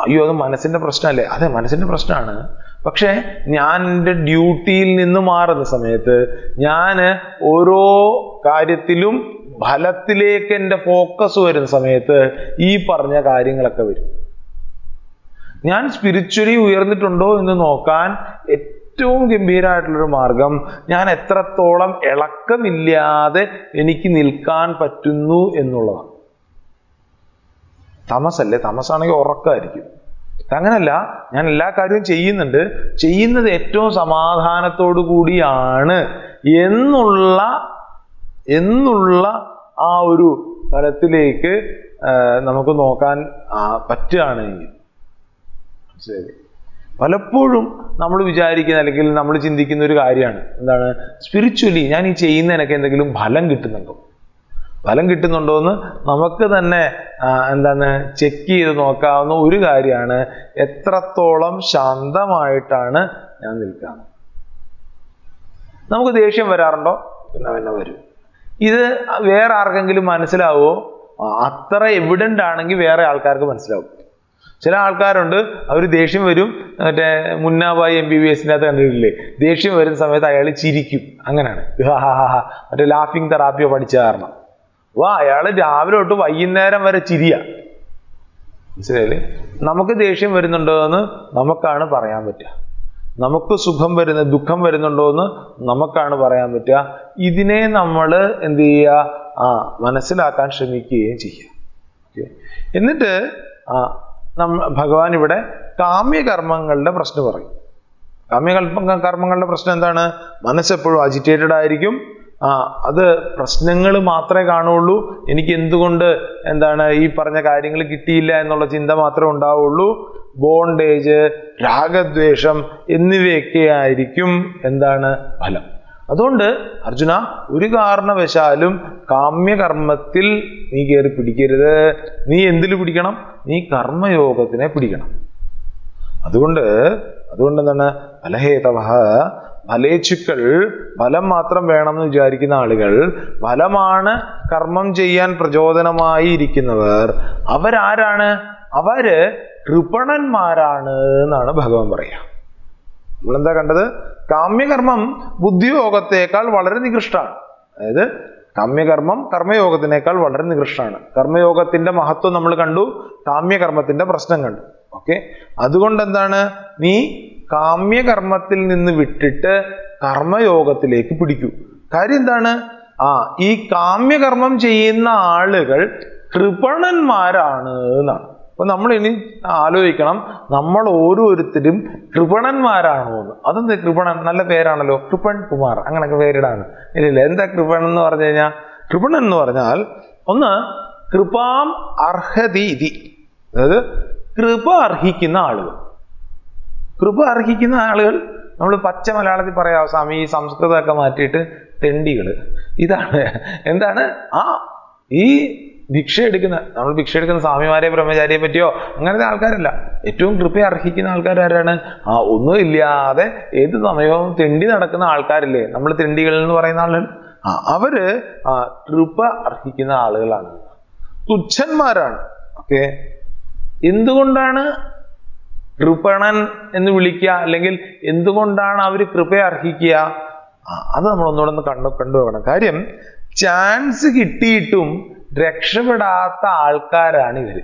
അയ്യോ, അത് മനസ്സിന്റെ പ്രശ്നമല്ലേ? അതെ, മനസ്സിന്റെ പ്രശ്നമാണ്. പക്ഷെ ഞാൻ എൻ്റെ ഡ്യൂട്ടിയിൽ നിന്ന് മാറുന്ന സമയത്ത്, ഞാൻ ഓരോ കാര്യത്തിലും ഫലത്തിലേക്ക് എൻ്റെ ഫോക്കസ് വരുന്ന സമയത്ത് ഈ പറഞ്ഞ കാര്യങ്ങളൊക്കെ വരും. ഞാൻ സ്പിരിച്വലി ഉയർന്നിട്ടുണ്ടോ എന്ന് നോക്കാൻ ഏറ്റവും ഗംഭീരമായിട്ടുള്ളൊരു മാർഗം, ഞാൻ എത്രത്തോളം ഇളക്കമില്ലാതെ എനിക്ക് നിൽക്കാൻ പറ്റുന്നു എന്നുള്ളതാണ്. തമസല്ലേ? തമസാണെങ്കിൽ ഉറക്കമായിരിക്കും. അങ്ങനല്ല, ഞാൻ എല്ലാ കാര്യവും ചെയ്യുന്നത് ഏറ്റവും സമാധാനത്തോടു കൂടിയാണ് എന്നുള്ള ആ ഒരു തലത്തിലേക്ക് നമുക്ക് നോക്കാൻ പറ്റുകയാണെങ്കിൽ ശരി. പലപ്പോഴും നമ്മൾ വിചാരിക്കുന്ന അല്ലെങ്കിൽ നമ്മൾ ചിന്തിക്കുന്ന ഒരു കാര്യമാണ്, എന്താണ്, സ്പിരിച്വലി ഞാൻ ഈ ചെയ്യുന്നതിനൊക്കെ എന്തെങ്കിലും ഫലം കിട്ടുന്നുണ്ടോ എന്ന് നമുക്ക് തന്നെ ചെക്ക് ചെയ്ത് നോക്കാവുന്ന ഒരു കാര്യമാണ് എത്രത്തോളം ശാന്തമായിട്ടാണ് ഞാൻ നിൽക്കുക. നമുക്ക് ദേഷ്യം വരാറുണ്ടോ? പിന്നെ വരും. ഇത് വേറെ ആർക്കെങ്കിലും മനസ്സിലാവോ? അത്ര എവിഡന്റ് ആണെങ്കിൽ വേറെ ആൾക്കാർക്ക് മനസ്സിലാവും. ചില ആൾക്കാരുണ്ട്, അവർ ദേഷ്യം വരും, മുന്നാബായി MBBSന്റെ അകത്ത് കണ്ടിട്ടില്ലേ, ദേഷ്യം വരുന്ന സമയത്ത് അയാൾ ചിരിക്കും. അങ്ങനെയാണ്, ലാഫിംഗ് തെറാപ്പിയോ പഠിച്ച കാരണം. അയാൾ രാവിലെ തൊട്ട് വൈകുന്നേരം വരെ ചിരിയ. മനസ്സിലായില്ലേ? നമുക്ക് ദേഷ്യം വരുന്നുണ്ടോ എന്ന് നമുക്കാണ് പറയാൻ പറ്റുക. നമുക്ക് ദുഃഖം വരുന്നുണ്ടോ എന്ന് നമുക്കാണ് പറയാൻ പറ്റുക. ഇതിനെ നമ്മൾ എന്ത് ചെയ്യുക? മനസ്സിലാക്കാൻ ശ്രമിക്കുകയും ചെയ്യുക. എന്നിട്ട് ഭഗവാൻ ഇവിടെ കാമ്യകർമ്മങ്ങളുടെ പ്രശ്നം പറയും. കർമ്മങ്ങളുടെ പ്രശ്നം എന്താണ്? മനസ്സെപ്പോഴും അജിറ്റേറ്റഡ് ആയിരിക്കും. അത് പ്രശ്നങ്ങൾ മാത്രമേ കാണുള്ളൂ. എനിക്ക് എന്തുകൊണ്ട് ഈ പറഞ്ഞ കാര്യങ്ങൾ കിട്ടിയില്ല എന്നുള്ള ചിന്ത മാത്രമേ ഉണ്ടാവുള്ളൂ. ബോണ്ടേജ്, രാഗദ്വേഷം എന്നിവയൊക്കെ ആയിരിക്കും ഫലം. അതുകൊണ്ട് അർജുന, ഒരു കാരണവശാലും കാമ്യകർമ്മത്തിൽ നീ കയറി പിടിക്കരുത്. നീ എന്തിൽ പിടിക്കണം? നീ കർമ്മയോഗത്തിനെ പിടിക്കണം. അതുകൊണ്ട് ഫലഹേതവ, ഫലേച്ഛുക്കൾ, ഫലം മാത്രം വേണമെന്ന് വിചാരിക്കുന്ന ആളുകൾ, ഫലമാണ് കർമ്മം ചെയ്യാൻ പ്രചോദനമായി ഇരിക്കുന്നവർ, അവരാരാണ്? അവര് കൃപണന്മാരാണ് എന്നാണ് ഭഗവാൻ പറയുക. നമ്മളെന്താ കണ്ടത്? കാമ്യകർമ്മം ബുദ്ധിയോഗത്തേക്കാൾ വളരെ നികൃഷ്ടമാണ്. അതായത് കാമ്യകർമ്മം കർമ്മയോഗത്തിനേക്കാൾ വളരെ നികൃഷ്ടമാണ്. കർമ്മയോഗത്തിന്റെ മഹത്വം നമ്മൾ കണ്ടു, കാമ്യകർമ്മത്തിന്റെ പ്രശ്നം കണ്ടു. ഓക്കെ, അതുകൊണ്ട് നീ കാമ്യകർമ്മത്തിൽ നിന്ന് വിട്ടിട്ട് കർമ്മയോഗത്തിലേക്ക് പിടിക്കൂ. കാര്യം ഈ കാമ്യകർമ്മം ചെയ്യുന്ന ആളുകൾ കൃപണന്മാരാണ് എന്നാണ്. അപ്പൊ നമ്മൾ ഇനി ആലോചിക്കണം, നമ്മൾ ഓരോരുത്തരും കൃപണന്മാരാണോ എന്ന്. അതെന്താ കൃപണൻ? നല്ല പേരാണല്ലോ, കൃപൺ കുമാർ, അങ്ങനെയൊക്കെ പേരിടാണ്. ഇല്ല, എന്താ കൃപണൻ എന്ന് പറഞ്ഞു കഴിഞ്ഞാൽ? കൃപണൻ എന്ന് പറഞ്ഞാൽ ഒന്ന് കൃപാം അർഹതി ഇതി, അതായത് കൃപ അർഹിക്കുന്ന ആളുകൾ. കൃപ അർഹിക്കുന്ന ആളുകൾ നമ്മൾ പച്ച മലയാളത്തിൽ പറയാം സ്വാമി, ഈ സംസ്കൃതമൊക്കെ മാറ്റിയിട്ട് തെണ്ടികള്. ഇതാണ് ഈ ഭിക്ഷ എടുക്കുന്ന സ്വാമിമാരെ ബ്രഹ്മചാരിയെ പറ്റിയോ അങ്ങനത്തെ ആൾക്കാരല്ല. ഏറ്റവും കൃപ അർഹിക്കുന്ന ആൾക്കാർ ആരാണ്? ഒന്നും ഇല്ലാതെ ഏത് സമയവും തെണ്ടി നടക്കുന്ന ആൾക്കാരില്ലേ, നമ്മൾ തെണ്ടികൾ എന്ന് പറയുന്ന ആളുകൾ. അവര് കൃപ അർഹിക്കുന്ന ആളുകളാണ്, തുച്ഛന്മാരാണ്. ഓക്കെ, എന്തുകൊണ്ടാണ് കൃപണൻ എന്ന് വിളിക്കുക, അല്ലെങ്കിൽ എന്തുകൊണ്ടാണ് അവര് കൃപ അർഹിക്കുക? അത് നമ്മൾ ഒന്നുകൂടെ കണ്ടുപോകണം. കാര്യം, ചാൻസ് കിട്ടിയിട്ടും രക്ഷപ്പെടാത്ത ആൾക്കാരാണ് ഇവര്.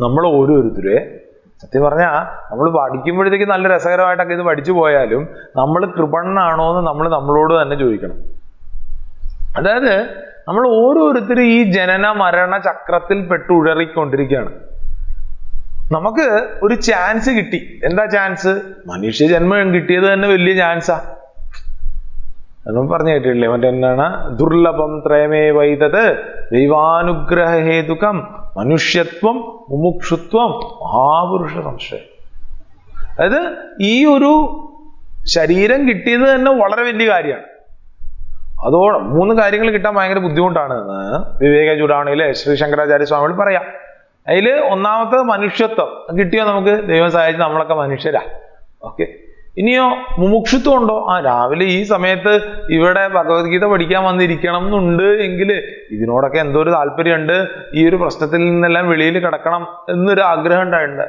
നമ്മൾ ഓരോരുത്തരെ സത്യം പറഞ്ഞാൽ നമ്മൾ പഠിക്കുമ്പോഴത്തേക്ക് നല്ല രസകരമായിട്ടൊക്കെ ഇത് പഠിച്ചു പോയാലും നമ്മൾ കൃപണനാണോ എന്ന് നമ്മൾ നമ്മളോട് തന്നെ ചോദിക്കണം. അതായത് നമ്മൾ ഓരോരുത്തരും ഈ ജനന മരണ ചക്രത്തിൽ പെട്ടുഴറിക്കൊണ്ടിരിക്കുകയാണ്. നമുക്ക് ഒരു ചാൻസ് കിട്ടി. എന്താ ചാൻസ്? മനുഷ്യ ജന്മം കിട്ടിയത് തന്നെ വലിയ ചാൻസാ. നമ്മൾ പറഞ്ഞു കേട്ടിട്ടില്ലേ, ദുർലഭം ത്രയമേ വൈതത് ദൈവാനുഗ്രഹേതുകം മനുഷ്യത്വം മുമുക്ഷുത്വം മഹാപുരുഷ സംശയം. അതായത് ഈ ഒരു ശരീരം കിട്ടിയത് തന്നെ വളരെ വലിയ കാര്യമാണ്. അതോടെ 3 കാര്യങ്ങൾ കിട്ടാൻ ഭയങ്കര ബുദ്ധിമുട്ടാണ് എന്ന് വിവേക ചൂടാവണിയിലെ ശ്രീ ശങ്കരാചാര്യ സ്വാമികൾ പറയാം. അതിൽ ഒന്നാമത്തെ മനുഷ്യത്വം കിട്ടിയോ നമുക്ക്, ദൈവം സഹായിച്ച് നമ്മളൊക്കെ മനുഷ്യരാ. ഓക്കെ, ഇനിയോ മുമുക്ഷുത്വം ഉണ്ടോ? രാവിലെ ഈ സമയത്ത് ഇവിടെ ഭഗവത്ഗീത പഠിക്കാൻ വന്നിരിക്കണം എന്നുണ്ട് എങ്കിൽ ഇതിനോടൊക്കെ എന്തോ ഒരു താല്പര്യമുണ്ട്, ഈ ഒരു പ്രശ്നത്തിൽ നിന്നെല്ലാം വെളിയിൽ കിടക്കണം എന്നൊരു ആഗ്രഹം ഉണ്ടായിട്ടുണ്ട്.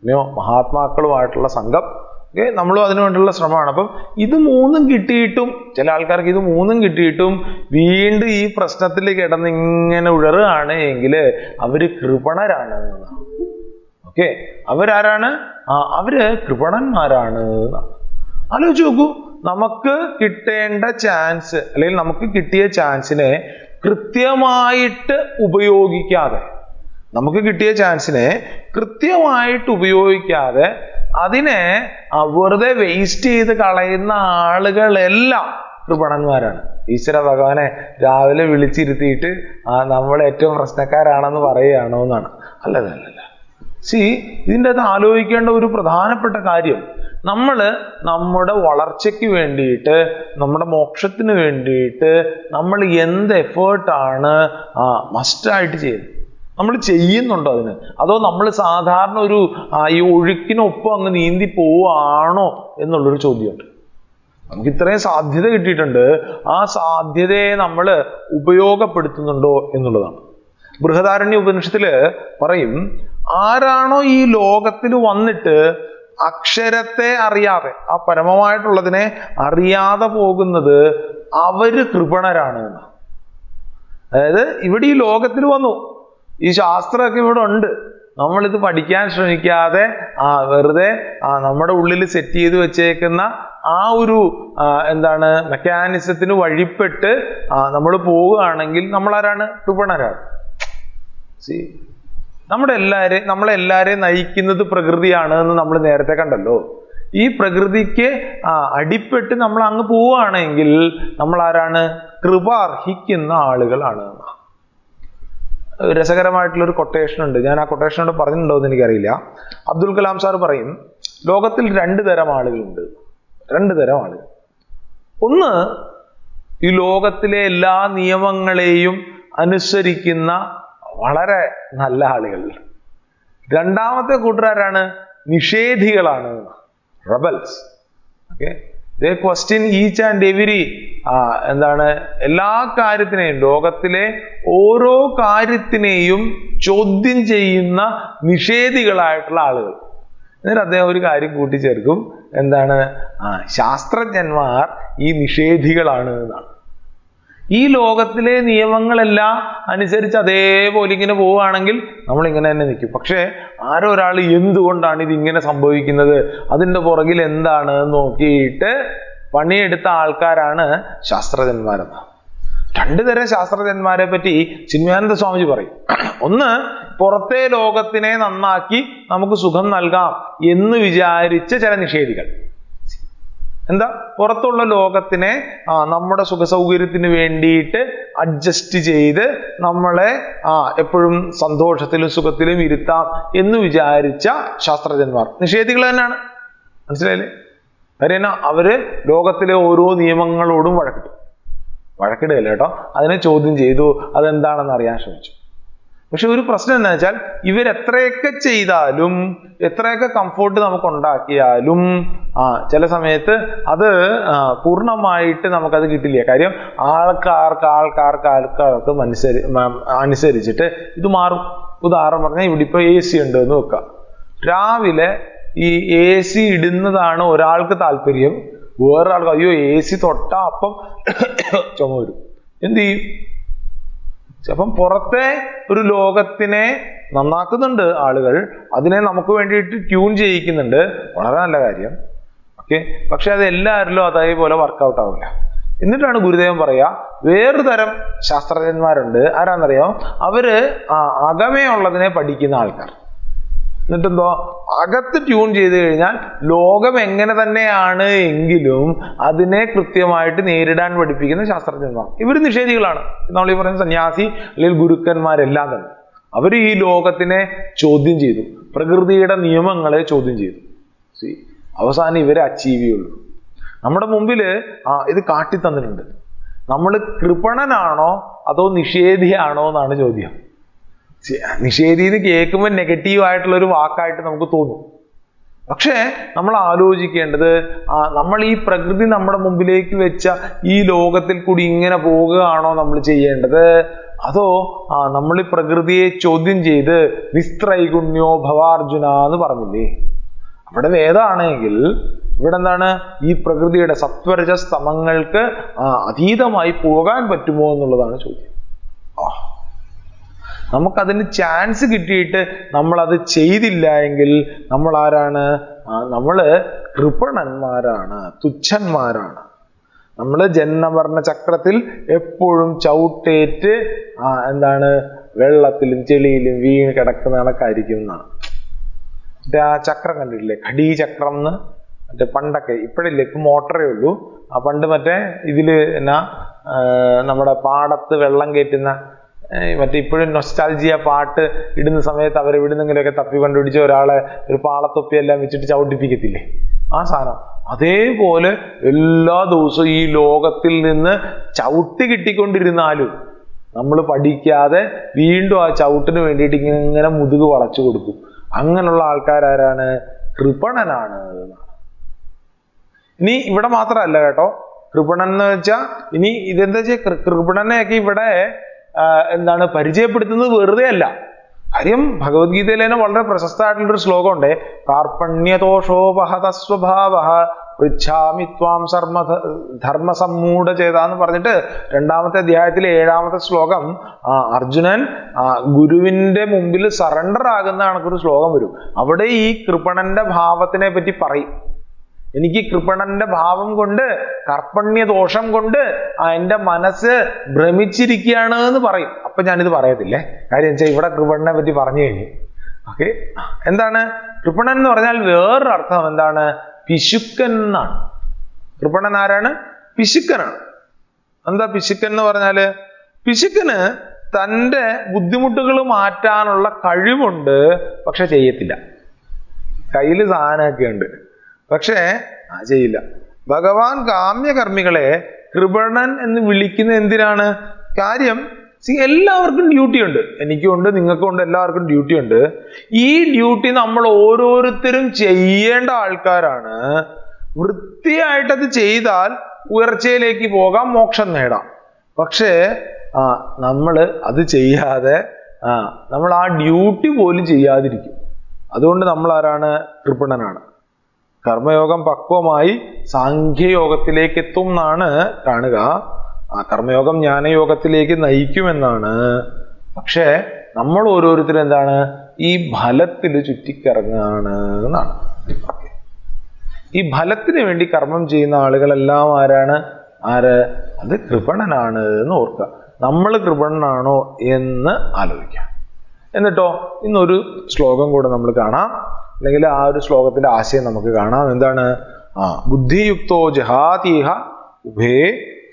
ഇനിയോ മഹാത്മാക്കളുമായിട്ടുള്ള സംഘം. ഓക്കെ, നമ്മളും അതിനു വേണ്ടിയുള്ള ശ്രമമാണ്. അപ്പം ഇത് 3 കിട്ടിയിട്ടും, ചില ആൾക്കാർക്ക് ഇത് 3 കിട്ടിയിട്ടും വീണ്ടും ഈ പ്രശ്നത്തിൽ കിടന്ന് ഇങ്ങനെ ഉഴറുകയാണ് എങ്കിൽ അവര് കൃപണരാണ്. ഓക്കെ, അവരാരാണ്? അവര് കൃപണന്മാരാണ്. ആലോചിച്ച് നോക്കൂ, നമുക്ക് കിട്ടേണ്ട ചാൻസ്, അല്ലെങ്കിൽ നമുക്ക് കിട്ടിയ ചാൻസിനെ കൃത്യമായിട്ട് ഉപയോഗിക്കാതെ, അതിനെ വെറുതെ വേസ്റ്റ് ചെയ്ത് കളയുന്ന ആളുകളെല്ലാം കൃപണന്മാരാണ്. ഈശ്വര ഭഗവാനെ രാവിലെ വിളിച്ചിരുത്തിയിട്ട് നമ്മൾ ഏറ്റവും പ്രശ്നക്കാരാണെന്ന് പറയുകയാണോ എന്നാണ്. അല്ലതല്ല. ഇതിൻ്റെ അത് ആലോചിക്കേണ്ട ഒരു പ്രധാനപ്പെട്ട കാര്യം, നമ്മൾ നമ്മുടെ വളർച്ചയ്ക്ക് വേണ്ടിയിട്ട്, നമ്മുടെ മോക്ഷത്തിന് വേണ്ടിയിട്ട് നമ്മൾ എന്ത് എഫേർട്ടാണ് മസ്റ്റായിട്ട് ചെയ്യുന്നത്? നമ്മൾ ചെയ്യുന്നുണ്ടോ അതിന്? അതോ നമ്മൾ സാധാരണ ഒരു ഈ ഒഴുക്കിനൊപ്പം അങ്ങ് നീന്തി പോവുകയാണോ എന്നുള്ളൊരു ചോദ്യമുണ്ട്. നമുക്ക് ഇത്രയും സാധ്യത കിട്ടിയിട്ടുണ്ട്, ആ സാധ്യതയെ നമ്മൾ ഉപയോഗപ്പെടുത്തുന്നുണ്ടോ എന്നുള്ളതാണ്. ബൃഹദാരണ്യ ഉപനിഷത്തില് പറയും, ആരാണോ ഈ ലോകത്തിൽ വന്നിട്ട് അക്ഷരത്തെ അറിയാതെ, ആ പരമമായിട്ടുള്ളതിനെ അറിയാതെ പോകുന്നത്, അവര് കൃപണരാണ്. അതായത് ഇവിടെ ഈ ലോകത്തിൽ വന്നു, ഈ ശാസ്ത്രമൊക്കെ ഇവിടെ ഉണ്ട്, നമ്മളിത് പഠിക്കാൻ ശ്രമിക്കാതെ വെറുതെ നമ്മുടെ ഉള്ളിൽ സെറ്റ് ചെയ്ത് വെച്ചേക്കുന്ന ആ ഒരു മെക്കാനിസത്തിന് വഴിപ്പെട്ട് നമ്മൾ പോവുകയാണെങ്കിൽ നമ്മൾ ആരാണ്? കൃപണരാണ്. നമ്മളെല്ലാരെയും നയിക്കുന്നത് പ്രകൃതിയാണ് എന്ന് നമ്മൾ നേരത്തെ കണ്ടല്ലോ. ഈ പ്രകൃതിക്ക് അടിപ്പെട്ട് നമ്മൾ അങ്ങ് പോവുകയാണെങ്കിൽ നമ്മൾ ആരാണ്? കൃപ അർഹിക്കുന്ന ആളുകളാണ്. രസകരമായിട്ടുള്ളൊരു കൊട്ടേഷൻ ഉണ്ട്. ഞാൻ ആ കൊട്ടേഷനോട് പറഞ്ഞിട്ടുണ്ടോ എന്ന് എനിക്കറിയില്ല. അബ്ദുൽ കലാം സാർ പറയും, ലോകത്തിൽ 2 തരം ആളുകളുണ്ട്. 2 തരം ആളുകൾ. ഒന്ന്, ഈ ലോകത്തിലെ എല്ലാ നിയമങ്ങളെയും അനുസരിക്കുന്ന വളരെ നല്ല ആളുകൾ. രണ്ടാമത്തെ കൂട്ടരാരാണ്? നിഷേധികളാണ്, rebels. Okay, they question each and every എല്ലാ കാര്യത്തിനെയും, ലോകത്തിലെ ഓരോ കാര്യത്തിനെയും ചോദ്യം ചെയ്യുന്ന നിഷേധികളായിട്ടുള്ള ആളുകൾ. എന്നിട്ട് അദ്ദേഹം ഒരു കാര്യം കൂട്ടിച്ചേർക്കും, ശാസ്ത്രജ്ഞന്മാർ ഈ നിഷേധികളാണ് എന്നാണ്. ഈ ലോകത്തിലെ നിയമങ്ങളെല്ലാം അനുസരിച്ച് അതേപോലെ ഇങ്ങനെ പോവുകയാണെങ്കിൽ നമ്മൾ ഇങ്ങനെ തന്നെ നിൽക്കും. പക്ഷെ ആരോ ഒരാൾ എന്തുകൊണ്ടാണ് ഇതിങ്ങനെ സംഭവിക്കുന്നത്, അതിൻ്റെ പുറകിൽ എന്താണ് നോക്കിയിട്ട് പണിയെടുത്ത ആൾക്കാരാണ് ശാസ്ത്രജ്ഞന്മാരെന്ന്. 2 തരം ശാസ്ത്രജ്ഞന്മാരെ പറ്റി ചിന്മയാനന്ദ സ്വാമിജി പറയും. ഒന്ന്, പുറത്തെ ലോകത്തിനെ നന്നാക്കി നമുക്ക് സുഖം നൽകാം എന്ന് വിചാരിച്ച ചില നിഷേധികൾ. പുറത്തുള്ള ലോകത്തിനെ നമ്മുടെ സുഖസൗകര്യത്തിന് വേണ്ടിയിട്ട് അഡ്ജസ്റ്റ് ചെയ്ത് നമ്മളെ എപ്പോഴും സന്തോഷത്തിലും സുഖത്തിലും ഇരുത്താം എന്ന് വിചാരിച്ച ശാസ്ത്രജ്ഞന്മാർ നിഷേധികൾ തന്നെയാണ്. മനസ്സിലായില്ലേ? കാര്യം അവര് ലോകത്തിലെ ഓരോ നിയമങ്ങളോടും വഴക്കിടുകയല്ല കേട്ടോ, അതിനെ ചോദ്യം ചെയ്തു, അതെന്താണെന്ന് അറിയാൻ ശ്രമിച്ചു. പക്ഷെ ഒരു പ്രശ്നം എന്താ വെച്ചാൽ, ഇവരെത്രയൊക്കെ ചെയ്താലും എത്രയൊക്കെ കംഫോർട്ട് നമുക്ക് ഉണ്ടാക്കിയാലും ചില സമയത്ത് അത് പൂർണ്ണമായിട്ട് നമുക്കത് കിട്ടില്ല. കാര്യം ആൾക്കാർക്ക് അനുസരിച്ചിട്ട് ഇത് മാറും. ഉദാഹരണം പറഞ്ഞാൽ ഇവിടെ ഇപ്പൊ AC ഉണ്ട് എന്ന് വെക്കാം. രാവിലെ ഈ AC ഇടുന്നതാണ് ഒരാൾക്ക് താല്പര്യം, വേറൊരാൾക്ക് അയ്യോ AC തൊട്ടാ അപ്പം ചുമ വരും, എന്ത് ചെയ്യും? അപ്പം പുറത്തെ ഒരു ലോകത്തിനെ നന്നാക്കുന്നുണ്ട് ആളുകൾ, അതിനെ നമുക്ക് വേണ്ടിയിട്ട് ട്യൂൺ ചെയ്യിക്കുന്നുണ്ട്, വളരെ നല്ല കാര്യം. ഓക്കെ, പക്ഷെ അത് എല്ലാവരിലും അതേപോലെ വർക്കൗട്ട് ആവില്ല. എന്നിട്ടാണ് ഗുരുദേവൻ പറയാ, വേറൊരു തരം ശാസ്ത്രജ്ഞന്മാരുണ്ട്. ആരാന്നറിയോ? അവര് അകമേ ഉള്ളതിനെ പഠിക്കുന്ന ആൾക്കാർ. എന്നിട്ടെന്തോ അകത്ത് ട്യൂൺ ചെയ്ത് കഴിഞ്ഞാൽ ലോകം എങ്ങനെ തന്നെയാണ് എങ്കിലും അതിനെ കൃത്യമായിട്ട് നേരിടാൻ പഠിപ്പിക്കുന്ന ശാസ്ത്രജ്ഞന്മാർ. ഇവർ നിഷേധികളാണ്. നമ്മൾ ഈ പറയുന്ന സന്യാസി അല്ലെങ്കിൽ ഗുരുക്കന്മാരെല്ലാം തന്നെ അവർ ഈ ലോകത്തിനെ ചോദ്യം ചെയ്തു, പ്രകൃതിയുടെ നിയമങ്ങളെ ചോദ്യം ചെയ്തു. അവസാനം ഇവരെ അച്ചീവ് ചെയ്യുള്ളൂ. നമ്മുടെ മുമ്പിൽ ഇത് കാട്ടിത്തന്നിട്ടുണ്ട്. നമ്മൾ കൃപണനാണോ അതോ നിഷേധിയാണോ എന്നാണ് ചോദ്യം. നിഷേധി എന്ന് കേൾക്കുമ്പോൾ നെഗറ്റീവ് ആയിട്ടുള്ള ഒരു വാക്കായിട്ട് നമുക്ക് തോന്നും. പക്ഷേ നമ്മൾ ആലോചിക്കേണ്ടത്, നമ്മൾ ഈ പ്രകൃതി നമ്മുടെ മുമ്പിലേക്ക് വെച്ച ഈ ലോകത്തിൽ കൂടി ഇങ്ങനെ പോവുകയാണോ നമ്മൾ ചെയ്യേണ്ടത്, അതോ നമ്മൾ ഈ പ്രകൃതിയെ ചോദ്യം ചെയ്ത് നിസ്ത്രൈഗുണ്യോ ഭവാർജുന എന്ന് പറഞ്ഞില്ലേ? അവിടെ വേദമാണെങ്കിൽ ഇവിടെ എന്താണ്? ഈ പ്രകൃതിയുടെ സത്വരജസ് തമങ്ങൾക്ക് അതീതമായി പോകാൻ പറ്റുമോ എന്നുള്ളതാണ് ചോദ്യം. നമുക്കതിന് ചാൻസ് കിട്ടിയിട്ട് നമ്മളത് ചെയ്തില്ല എങ്കിൽ നമ്മൾ ആരാണ്? നമ്മൾ കൃപണന്മാരാണ്, തുച്ഛന്മാരാണ്. നമ്മൾ ജന്മമരണ ചക്രത്തിൽ എപ്പോഴും ചവിട്ടേറ്റ് വെള്ളത്തിലും ചെളിയിലും വീണ് കിടക്കുന്ന കണക്കായിരിക്കും എന്നാണ്. മറ്റേ ആ ചക്രം കണ്ടിട്ടില്ലേ, ഘടീചക്രം എന്ന്? മറ്റേ പണ്ടൊക്കെ, ഇപ്പോഴില്ലേ, ഇപ്പം മോട്ടറേ ഉള്ളൂ. പണ്ട് മറ്റേ ഇതില് നമ്മുടെ പാടത്ത് വെള്ളം കയറ്റുന്ന മറ്റേ ഇപ്പോഴും നൊസ്റ്റാൾജിയ പാട്ട് ഇടുന്ന സമയത്ത് അവരെവിടുന്നെങ്കിലുമൊക്കെ തപ്പി കണ്ടുപിടിച്ച് ഒരാളെ ഒരു പാളത്തൊപ്പിയെല്ലാം വെച്ചിട്ട് ചവിട്ടിപ്പിക്കത്തില്ലേ, ആ സാധനം. അതേപോലെ എല്ലാ ദിവസവും ഈ ലോകത്തിൽ നിന്ന് ചവിട്ടി കിട്ടിക്കൊണ്ടിരുന്നാലും നമ്മൾ പഠിക്കാതെ വീണ്ടും ആ ചവിട്ടിന് വേണ്ടിയിട്ട് ഇങ്ങനെ മുതുക് വളച്ചു കൊടുക്കും. അങ്ങനെയുള്ള ആൾക്കാരാരാണ്? കൃപണനാണ് എന്നാണ്. ഇനി ഇവിടെ മാത്രമല്ല കേട്ടോ, കൃപണൻ എന്ന് വെച്ചാൽ ഇനി ഇതെന്താ വെച്ചാൽ കൃപണനെയൊക്കെ ഇവിടെ പരിചയപ്പെടുത്തുന്നത് വെറുതെ അല്ല. കാര്യം ഭഗവത്ഗീതയിൽ തന്നെ വളരെ പ്രശസ്തമായിട്ടുള്ളൊരു ശ്ലോകമുണ്ട്, കാർപ്പണ്യതോഷോപഹത സ്വഭാവ പൃച്ഛാമി ത്വാം ധർമ്മസമ്മൂഢചേത എന്ന് പറഞ്ഞിട്ട് 2-ാമത്തെ അധ്യായത്തിലെ 7-ാമത്തെ ശ്ലോകം, അർജുനൻ ഗുരുവിന്റെ മുമ്പിൽ സറണ്ടർ ആകുന്ന കണക്കൊരു ശ്ലോകം വരും. അവിടെ ഈ കൃപണന്റെ ഭാവത്തിനെ പറ്റി പറയും. എനിക്ക് കൃപണന്റെ ഭാവം കൊണ്ട് കർപ്പണ്യ ദോഷം കൊണ്ട് എൻ്റെ മനസ്സ് ഭ്രമിച്ചിരിക്കുകയാണ് എന്ന് പറയും. അപ്പൊ ഞാനിത് പറയത്തില്ലേ. കാര്യം വെച്ചാൽ ഇവിടെ കൃപണനെ പറ്റി പറഞ്ഞു കഴിഞ്ഞു. ഓക്കെ, എന്താണ് കൃപണൻ എന്ന് പറഞ്ഞാൽ വേറൊരു അർത്ഥം എന്താണ്? പിശുക്കൻ എന്നാണ്. കൃപണൻ ആരാണ്? പിശുക്കനാണ്. എന്താ പിശുക്കൻ എന്ന് പറഞ്ഞാല്? പിശുക്കന് തൻ്റെ ബുദ്ധിമുട്ടുകൾ മാറ്റാനുള്ള കഴിവുണ്ട്, പക്ഷെ ചെയ്യത്തില്ല. കയ്യിൽ സാധനമൊക്കെ ഉണ്ട്, പക്ഷേ ചെയ്യില്ല. ഭഗവാൻ കാമ്യകർമ്മികളെ കൃപണൻ എന്ന് വിളിക്കുന്നത് എന്തിനാണ്? കാര്യം എല്ലാവർക്കും ഡ്യൂട്ടി ഉണ്ട്. എനിക്കും ഉണ്ട്, നിങ്ങൾക്കും ഉണ്ട്, എല്ലാവർക്കും ഡ്യൂട്ടി ഉണ്ട്. ഈ ഡ്യൂട്ടി നമ്മൾ ഓരോരുത്തരും ചെയ്യേണ്ട ആൾക്കാരാണ്. വൃത്തിയായിട്ടത് ചെയ്താൽ ഉയർച്ചയിലേക്ക് പോകാം, മോക്ഷം നേടാം. പക്ഷേ നമ്മൾ അത് ചെയ്യാതെ നമ്മൾ ആ ഡ്യൂട്ടി പോലും ചെയ്യാതിരിക്കും. അതുകൊണ്ട് നമ്മൾ ആരാണ്? കൃപണനാണ്. കർമ്മയോഗം പക്വമായി സാഖ്യയോഗത്തിലേക്ക് എത്തും എന്നാണ് കാണുക. കർമ്മയോഗം ജ്ഞാനയോഗത്തിലേക്ക് നയിക്കുമെന്നാണ്. പക്ഷേ നമ്മൾ ഓരോരുത്തരും എന്താണ്? ഈ ഫലത്തിൽ ചുറ്റിക്കിറങ്ങുകയാണ് എന്നാണ്. ഈ ഫലത്തിന് വേണ്ടി കർമ്മം ചെയ്യുന്ന ആളുകളെല്ലാം ആരാണ്? അത് കൃപണനാണ് എന്ന് ഓർക്കുക. നമ്മൾ കൃപണനാണോ എന്ന് ആലോചിക്കാം. എന്നിട്ടോ ഇന്നൊരു ശ്ലോകം കൂടെ നമ്മൾ കാണാം, അല്ലെങ്കിൽ ആ ഒരു ശ്ലോകത്തിന്റെ ആശയം നമുക്ക് കാണാം. എന്താണ്? ബുദ്ധിയുക്തോ ജഹാതീഹ ഉഭേ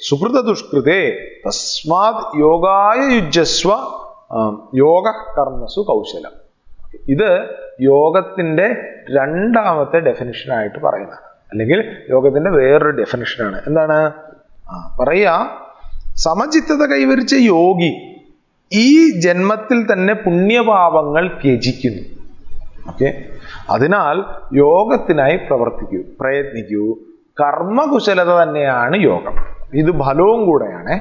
സുഹൃത ദുഷ്കൃതേ തസ്മാത് യോഗായ യുജ്യസ്വ യോഗ കർമ്മസു കൗശലം. ഇത് യോഗത്തിന്റെ രണ്ടാമത്തെ ഡെഫിനിഷനായിട്ട് പറയുന്നതാണ്, അല്ലെങ്കിൽ യോഗത്തിന്റെ വേറൊരു ഡെഫിനിഷനാണ്. എന്താണ് പറയുക? സമചിത്തത കൈവരിച്ച യോഗി ഈ ജന്മത്തിൽ തന്നെ പുണ്യപാപങ്ങൾ ത്യജിക്കുന്നു. ഓക്കെ, അതിനാൽ യോഗത്തിനായി പ്രയത്നിക്കൂ. കർമ്മകുശലത തന്നെയാണ് യോഗം. ഇത് ഫലവും കൂടെയാണ്.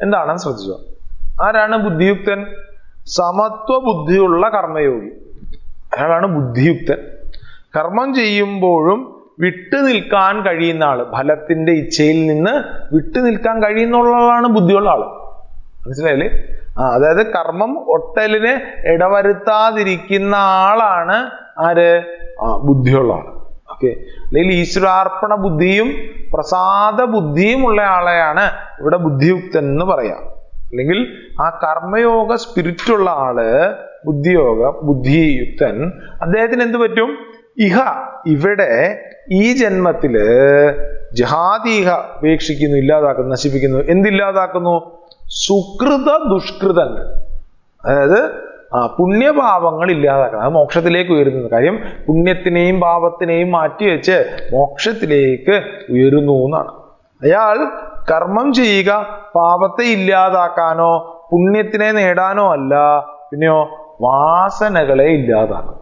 എന്താണെന്ന് ശ്രദ്ധിച്ചോ. ആരാണ് ബുദ്ധിയുക്തൻ? സമത്വ ബുദ്ധിയുള്ള കർമ്മയോഗി, അയാളാണ് ബുദ്ധിയുക്തൻ. കർമ്മം ചെയ്യുമ്പോഴും വിട്ടു നിൽക്കാൻ കഴിയുന്ന ആള്, ഫലത്തിന്റെ ഇച്ഛയിൽ നിന്ന് വിട്ടു നിൽക്കാൻ കഴിയുന്നുള്ളതാണ് ബുദ്ധിയുള്ള ആള്. മനസ്സിലായില്ലേ? അതായത് കർമ്മം ഒട്ടലിന് ഇടവരുത്താതിരിക്കുന്ന ആളാണ് ആര്? ബുദ്ധിയുള്ള ആള്. ഓക്കെ, അല്ലെങ്കിൽ ഈശ്വരാർപ്പണ ബുദ്ധിയും പ്രസാദ ബുദ്ധിയും ഉള്ള ആളെയാണ് ഇവിടെ ബുദ്ധിയുക്തൻ എന്ന് പറയാം. അല്ലെങ്കിൽ ആ കർമ്മയോഗ സ്പിരിറ്റുള്ള ആള് ബുദ്ധിയുക്തൻ. അദ്ദേഹത്തിന് എന്ത് പറ്റും? ഇവിടെ ഈ ജന്മത്തില് ജഹാതീഹ ഉപേക്ഷിക്കുന്നു, ഇല്ലാതാക്കുന്നു, നശിപ്പിക്കുന്നു. എന്തില്ലാതാക്കുന്നു? സുകൃത ദുഷ്കൃതങ്ങൾ, അതായത് പുണ്യപാപങ്ങൾ ഇല്ലാതാക്കണം. അത് മോക്ഷത്തിലേക്ക് ഉയരുന്നത്. കാര്യം പുണ്യത്തിനെയും പാപത്തിനെയും മാറ്റിവെച്ച് മോക്ഷത്തിലേക്ക് ഉയരുന്നു എന്നാണ്. അയാൾ കർമ്മം ചെയ്യുക പാപത്തെ ഇല്ലാതാക്കാനോ പുണ്യത്തിനെ നേടാനോ അല്ല, പിന്നെയോ വാസനകളെ ഇല്ലാതാക്കും.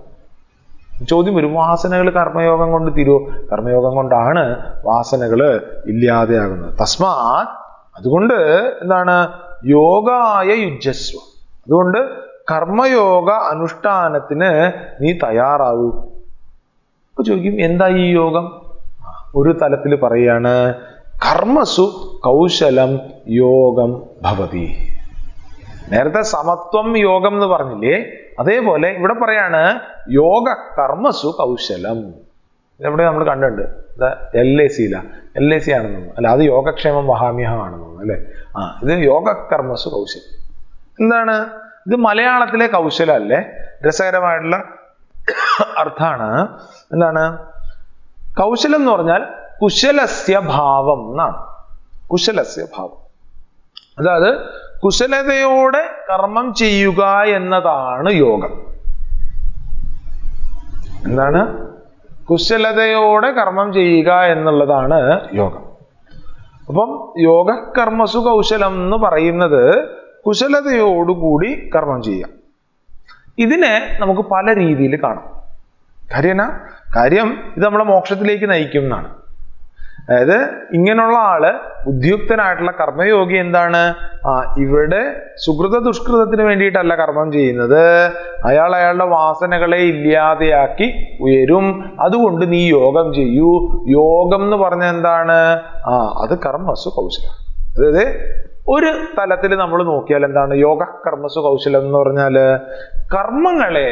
ചോദ്യം വരും, വാസനകൾ കർമ്മയോഗം കൊണ്ട് തീരുമോ? കർമ്മയോഗം കൊണ്ടാണ് വാസനകൾ ഇല്ലാതെയാകുന്നത്. തസ്മാത്, അതുകൊണ്ട് എന്താണ്? യോഗായ യുജ്യസ്വ. അതുകൊണ്ട് കർമ്മയോഗ അനുഷ്ഠാനത്തിന് നീ തയ്യാറാവൂ. അപ്പൊ ചോദിക്കും, എന്താ ഈ യോഗം? ഒരു തലത്തിൽ പറയാണ്, കർമ്മസു കൗശലം യോഗം ഭവതി. നേരത്തെ സമത്വം യോഗം എന്ന് പറഞ്ഞില്ലേ, അതേപോലെ ഇവിടെ പറയാണ് യോഗ കർമ്മസു കൗശലം. ഇതെവിടെ നമ്മൾ കണ്ടിട്ടുണ്ട്? LAC ആണെന്ന്, അല്ല അത് യോഗക്ഷേമം വഹാമ്യഹം ആണെന്ന് അല്ലെ. ഇത് യോഗ കർമ്മസു കൗശലം. എന്താണ് ഇത്? മലയാളത്തിലെ കൗശലം അല്ലേ? രസകരമായിട്ടുള്ള അർത്ഥാണ്. എന്താണ് കൗശലം എന്ന് പറഞ്ഞാൽ? കുശലസ്യ ഭാവം എന്നാണ്. കുശലസ്യ ഭാവം, അതായത് കുശലതയോടെ കർമ്മം ചെയ്യുക എന്നതാണ് യോഗം. എന്താണ്? കുശലതയോടെ കർമ്മം ചെയ്യുക എന്നുള്ളതാണ് യോഗം. അപ്പം യോഗ കർമ്മസു കൗശലം എന്ന് പറയുന്നത് കുശലതയോടുകൂടി കർമ്മം ചെയ്യുക. ഇതിനെ നമുക്ക് പല രീതിയിൽ കാണാം. കാര്യം ഇത് നമ്മളെ മോക്ഷത്തിലേക്ക് നയിക്കും എന്നാണ്. അതായത് ഇങ്ങനെയുള്ള ആള് ബുദ്ധിയുക്തനായിട്ടുള്ള കർമ്മയോഗി എന്താണ്? ഇവിടെ സുകൃത ദുഷ്കൃതത്തിന് വേണ്ടിയിട്ടല്ല കർമ്മം ചെയ്യുന്നത്. അയാളുടെ വാസനകളെ ഇല്ലാതെയാക്കി ഉയരും. അതുകൊണ്ട് നീ യോഗം ചെയ്യൂ. യോഗം എന്ന് പറഞ്ഞ എന്താണ്? അത് കർമ്മസു കൗശലം. അതായത് ഒരു തലത്തിൽ നമ്മൾ നോക്കിയാൽ എന്താണ് യോഗ കർമ്മസു കൗശലം എന്ന് പറഞ്ഞാല്? കർമ്മങ്ങളെ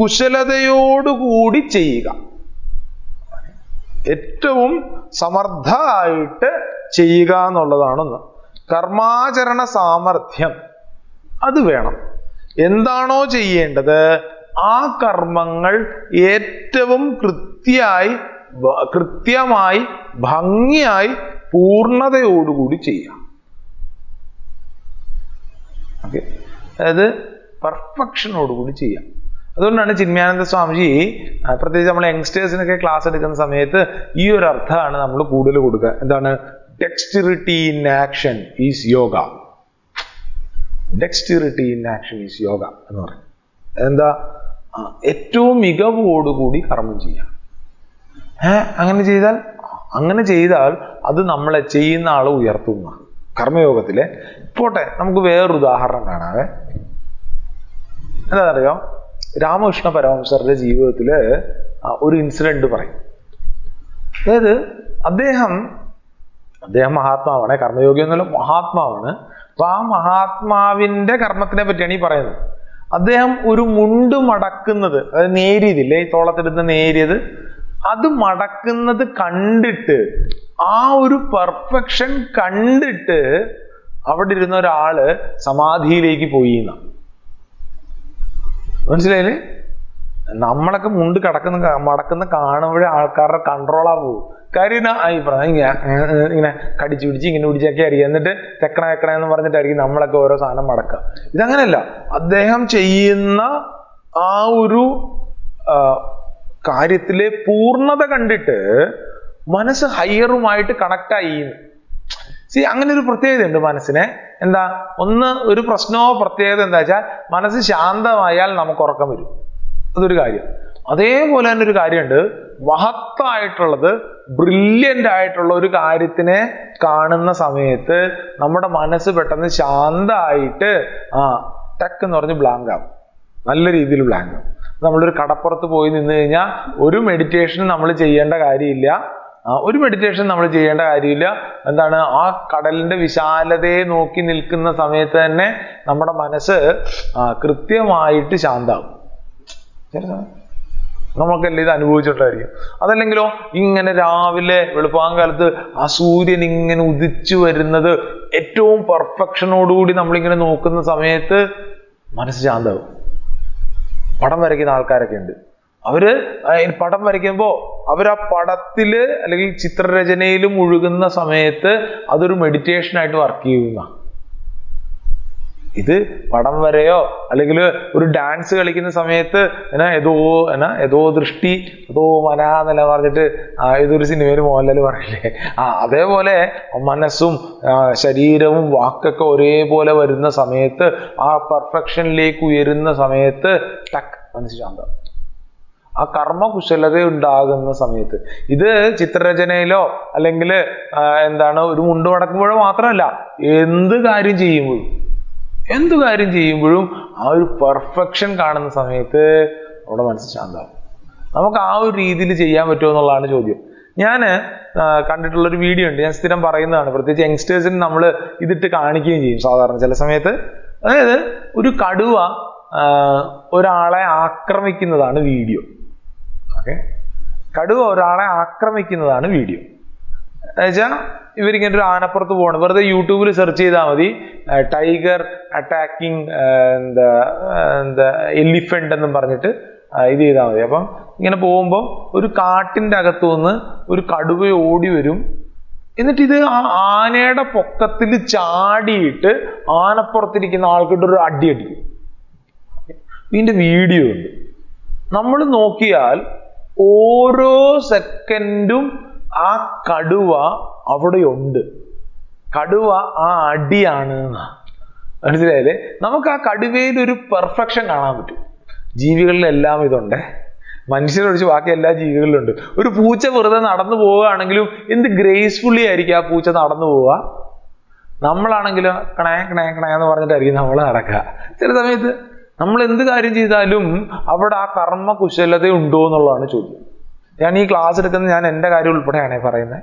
കുശലതയോടുകൂടി ചെയ്യുക. ഏറ്റവും സമർത്ഥമായിട്ട് ചെയ്യുക എന്നുള്ളതാണൊന്ന്. കർമാചരണ സാമർഥ്യം അത് വേണം. എന്താണോ ചെയ്യേണ്ടത് ആ കർമ്മങ്ങൾ ഏറ്റവും കൃത്യമായി ഭംഗിയായി പൂർണ്ണതയോടുകൂടി ചെയ്യാം. ഓക്കെ, അതായത് പെർഫെക്ഷനോടുകൂടി ചെയ്യാം. അതുകൊണ്ടാണ് ചിന്മയാനന്ദ സ്വാമിജി പ്രത്യേകിച്ച് നമ്മൾ യങ്സ്റ്റേഴ്സിനൊക്കെ ക്ലാസ് എടുക്കുന്ന സമയത്ത് ഈ ഒരു അർത്ഥമാണ് നമ്മൾ കൂടുതൽ കൊടുക്കുക. എന്താണ്? Dexterity in action is yoga. Dexterity in action is yoga എന്ന് പറയും. എന്താ? ഏറ്റവും മികവോടുകൂടി കർമ്മം ചെയ്യാം. അങ്ങനെ ചെയ്താൽ അത് നമ്മളെ ചെയ്യുന്ന ആളെ ഉയർത്തുന്ന കർമ്മയോഗത്തിലെ. പോട്ടെ, നമുക്ക് വേറൊരു ഉദാഹരണം കാണാവേ. എന്താണെന്നറിയോ? രാമകൃഷ്ണ പരമഹംസരുടെ ജീവിതത്തിൽ ഒരു ഇൻസിഡന്റ് പറയും. അതായത് അദ്ദേഹം മഹാത്മാവാണ്, കർമ്മയോഗി എന്നല്ല, മഹാത്മാവാണ്. അപ്പൊ ആ മഹാത്മാവിന്റെ കർമ്മത്തിനെ പറ്റിയാണ് ഈ പറയുന്നത്. അദ്ദേഹം ഒരു മുണ്ട് മടക്കുന്നത്, അതായത് നേരിയതില്ലേ, ഈ തോളത്തിടുന്ന നേരിയത്, അത് മടക്കുന്നത് കണ്ടിട്ട്, ആ ഒരു പെർഫെക്ഷൻ കണ്ടിട്ട് അവിടെ ഇരുന്ന ഒരാള് സമാധിയിലേക്ക് പോയി എന്നാ. മനസ്സിലായില്ലേ? നമ്മളൊക്കെ മുണ്ട് മടക്കുന്ന കാണുമ്പോഴേ ആൾക്കാരുടെ കൺട്രോളാ പോകും. കാര്യം ഇങ്ങനെ കടിച്ചു പിടിച്ച് ഇങ്ങനെ പിടിച്ചൊക്കെ ആയിരിക്കും. എന്നിട്ട് തെക്കണ എന്ന് പറഞ്ഞിട്ടായിരിക്കും നമ്മളൊക്കെ ഓരോ സാധനം മടക്കുക. ഇതങ്ങനെയല്ല. അദ്ദേഹം ചെയ്യുന്ന ആ ഒരു കാര്യത്തിലെ പൂർണ്ണത കണ്ടിട്ട് മനസ്സ് ഹയറുമായിട്ട് കണക്റ്റായി. അങ്ങനെ ഒരു പ്രത്യേകതയുണ്ട് മനസ്സിനെ. എന്താ? ഒരു പ്രശ്നമോ പ്രത്യേകത എന്താ വെച്ചാൽ മനസ്സ് ശാന്തമായാൽ നമുക്ക് ഉറക്കം വരും. അതൊരു കാര്യം. അതേപോലെ തന്നെ ഒരു കാര്യമുണ്ട്, മഹത്തായിട്ടുള്ളത്, ബ്രില്യൻ്റ് ആയിട്ടുള്ള ഒരു കാര്യത്തിനെ കാണുന്ന സമയത്ത് നമ്മുടെ മനസ്സ് പെട്ടെന്ന് ശാന്തമായിട്ട് ടക്ക് എന്ന് പറഞ്ഞ് ബ്ലാങ്ക് ആവും. നല്ല രീതിയിൽ ബ്ലാങ്ക് ആവും. നമ്മളൊരു കടപ്പുറത്ത് പോയി നിന്ന് കഴിഞ്ഞാൽ ഒരു മെഡിറ്റേഷൻ നമ്മൾ ചെയ്യേണ്ട കാര്യമില്ല. എന്താണ്? ആ കടലിന്റെ വിശാലതയെ നോക്കി നിൽക്കുന്ന സമയത്ത് തന്നെ നമ്മുടെ മനസ്സ് കൃത്യമായിട്ട് ശാന്താവും. നമുക്കെല്ലാം ഇത് അനുഭവിച്ചിട്ടായിരിക്കും. അതല്ലെങ്കിലോ ഇങ്ങനെ രാവിലെ വെളുപ്പാങ്കാലത്ത് ആ സൂര്യൻ ഇങ്ങനെ ഉദിച്ചു വരുന്നത് ഏറ്റവും പെർഫെക്ഷനോടുകൂടി നമ്മളിങ്ങനെ നോക്കുന്ന സമയത്ത് മനസ്സ് ശാന്താവും. പടം വരയ്ക്കുന്ന ആൾക്കാരൊക്കെ ഉണ്ട്. അവര് പടം വരയ്ക്കുമ്പോൾ ആ പടത്തില് അല്ലെങ്കിൽ ചിത്രരചനയിൽ മുഴുകുന്ന സമയത്ത് അതൊരു മെഡിറ്റേഷനായിട്ട് വർക്ക് ചെയ്യുന്ന. ഇത് പടം വരെയോ അല്ലെങ്കിൽ ഒരു ഡാൻസ് കളിക്കുന്ന സമയത്ത് ഏതോ ദൃഷ്ടി ഏതോ മനാന്നല്ല പറഞ്ഞിട്ട് ഏതൊരു സിനിമയിൽ മോഹൻലാൽ പറയില്ലേ, അതേപോലെ മനസ്സും ശരീരവും വാക്കൊക്കെ ഒരേപോലെ വരുന്ന സമയത്ത്, ആ പെർഫെക്ഷനിലേക്ക് ഉയരുന്ന സമയത്ത് മനസ്സ് ശാന്തം. ആ കർമ്മകുശലത ഉണ്ടാകുന്ന സമയത്ത്. ഇത് ചിത്രരചനയിലോ അല്ലെങ്കിൽ ഒരു മുണ്ട് മടക്കുമ്പോഴോ മാത്രമല്ല, എന്ത് കാര്യം ചെയ്യുമ്പോഴും ആ ഒരു പെർഫെക്ഷൻ കാണുന്ന സമയത്ത് നമ്മുടെ മനസ്സ് ശാന്തമാകും. നമുക്ക് ആ ഒരു രീതിയിൽ ചെയ്യാൻ പറ്റുമോ എന്നുള്ളതാണ് ചോദ്യം. ഞാൻ കണ്ടിട്ടുള്ളൊരു വീഡിയോ ഉണ്ട്, ഞാൻ സ്ഥിരം പറയുന്നതാണ്. പ്രത്യേകിച്ച് യങ്സ്റ്റേഴ്സിന് നമ്മൾ ഇതിട്ട് കാണിക്കുകയും ചെയ്യും സാധാരണ ചില സമയത്ത്. അതായത് ഒരു കടുവ ഒരാളെ ആക്രമിക്കുന്നതാണ് വീഡിയോ. കടുവ ഒരാളെ ആക്രമിക്കുന്നതാണ് വീഡിയോ. എന്നുവെച്ചാൽ ഇവരിങ്ങനെ ഒരു ആനപ്പുറത്ത് പോകണം. വെറുതെ യൂട്യൂബിൽ സെർച്ച് ചെയ്താൽ മതി, ടൈഗർ അറ്റാക്കിങ് എലിഫന്റ് എന്നും പറഞ്ഞിട്ട് ഇത് ചെയ്താൽ മതി. അപ്പം ഇങ്ങനെ പോകുമ്പോൾ ഒരു കാട്ടിൻ്റെ അകത്തുനിന്ന് ഒരു കടുവ ഓടി വരും. എന്നിട്ട് ഇത് ആ ആനയുടെ പൊക്കത്തിൽ ചാടിയിട്ട് ആനപ്പുറത്തിരിക്കുന്ന ആൾക്കിട്ടൊരു അടി അടിക്കും. ഇതിൻ്റെ വീഡിയോ ഉണ്ട്. നമ്മൾ നോക്കിയാൽ ഓരോ സെക്കൻഡും ആ കടുവ അവിടെയുണ്ട്. കടുവ ആ അടിയാണ്. മനസ്സിലായില്ലേ? നമുക്ക് ആ കടുവയിൽ ഒരു പെർഫെക്ഷൻ കാണാൻ പറ്റും. ജീവികളിലെല്ലാം ഇതുണ്ട്, മനുഷ്യരൊഴിച്ച് ബാക്കി എല്ലാ ജീവികളിലും ഉണ്ട്. ഒരു പൂച്ച വെറുതെ നടന്നു പോവുകയാണെങ്കിലും എന്ത് ഗ്രേസ്ഫുള്ളി ആയിരിക്കും ആ പൂച്ച നടന്നു പോവുക. നമ്മളാണെങ്കിലും കണേ എന്ന് പറഞ്ഞിട്ടായിരിക്കും നമ്മൾ നടക്കുക. ചില സമയത്ത് നമ്മൾ എന്ത് കാര്യം ചെയ്താലും അവിടെ ആ കർമ്മകുശലത ഉണ്ടോ എന്നുള്ളതാണ് ചോദ്യം. ഞാൻ ഈ ക്ലാസ് എടുക്കുന്നത് ഞാൻ എൻ്റെ കാര്യം ഉൾപ്പെടെയാണ് പറയുന്നത്.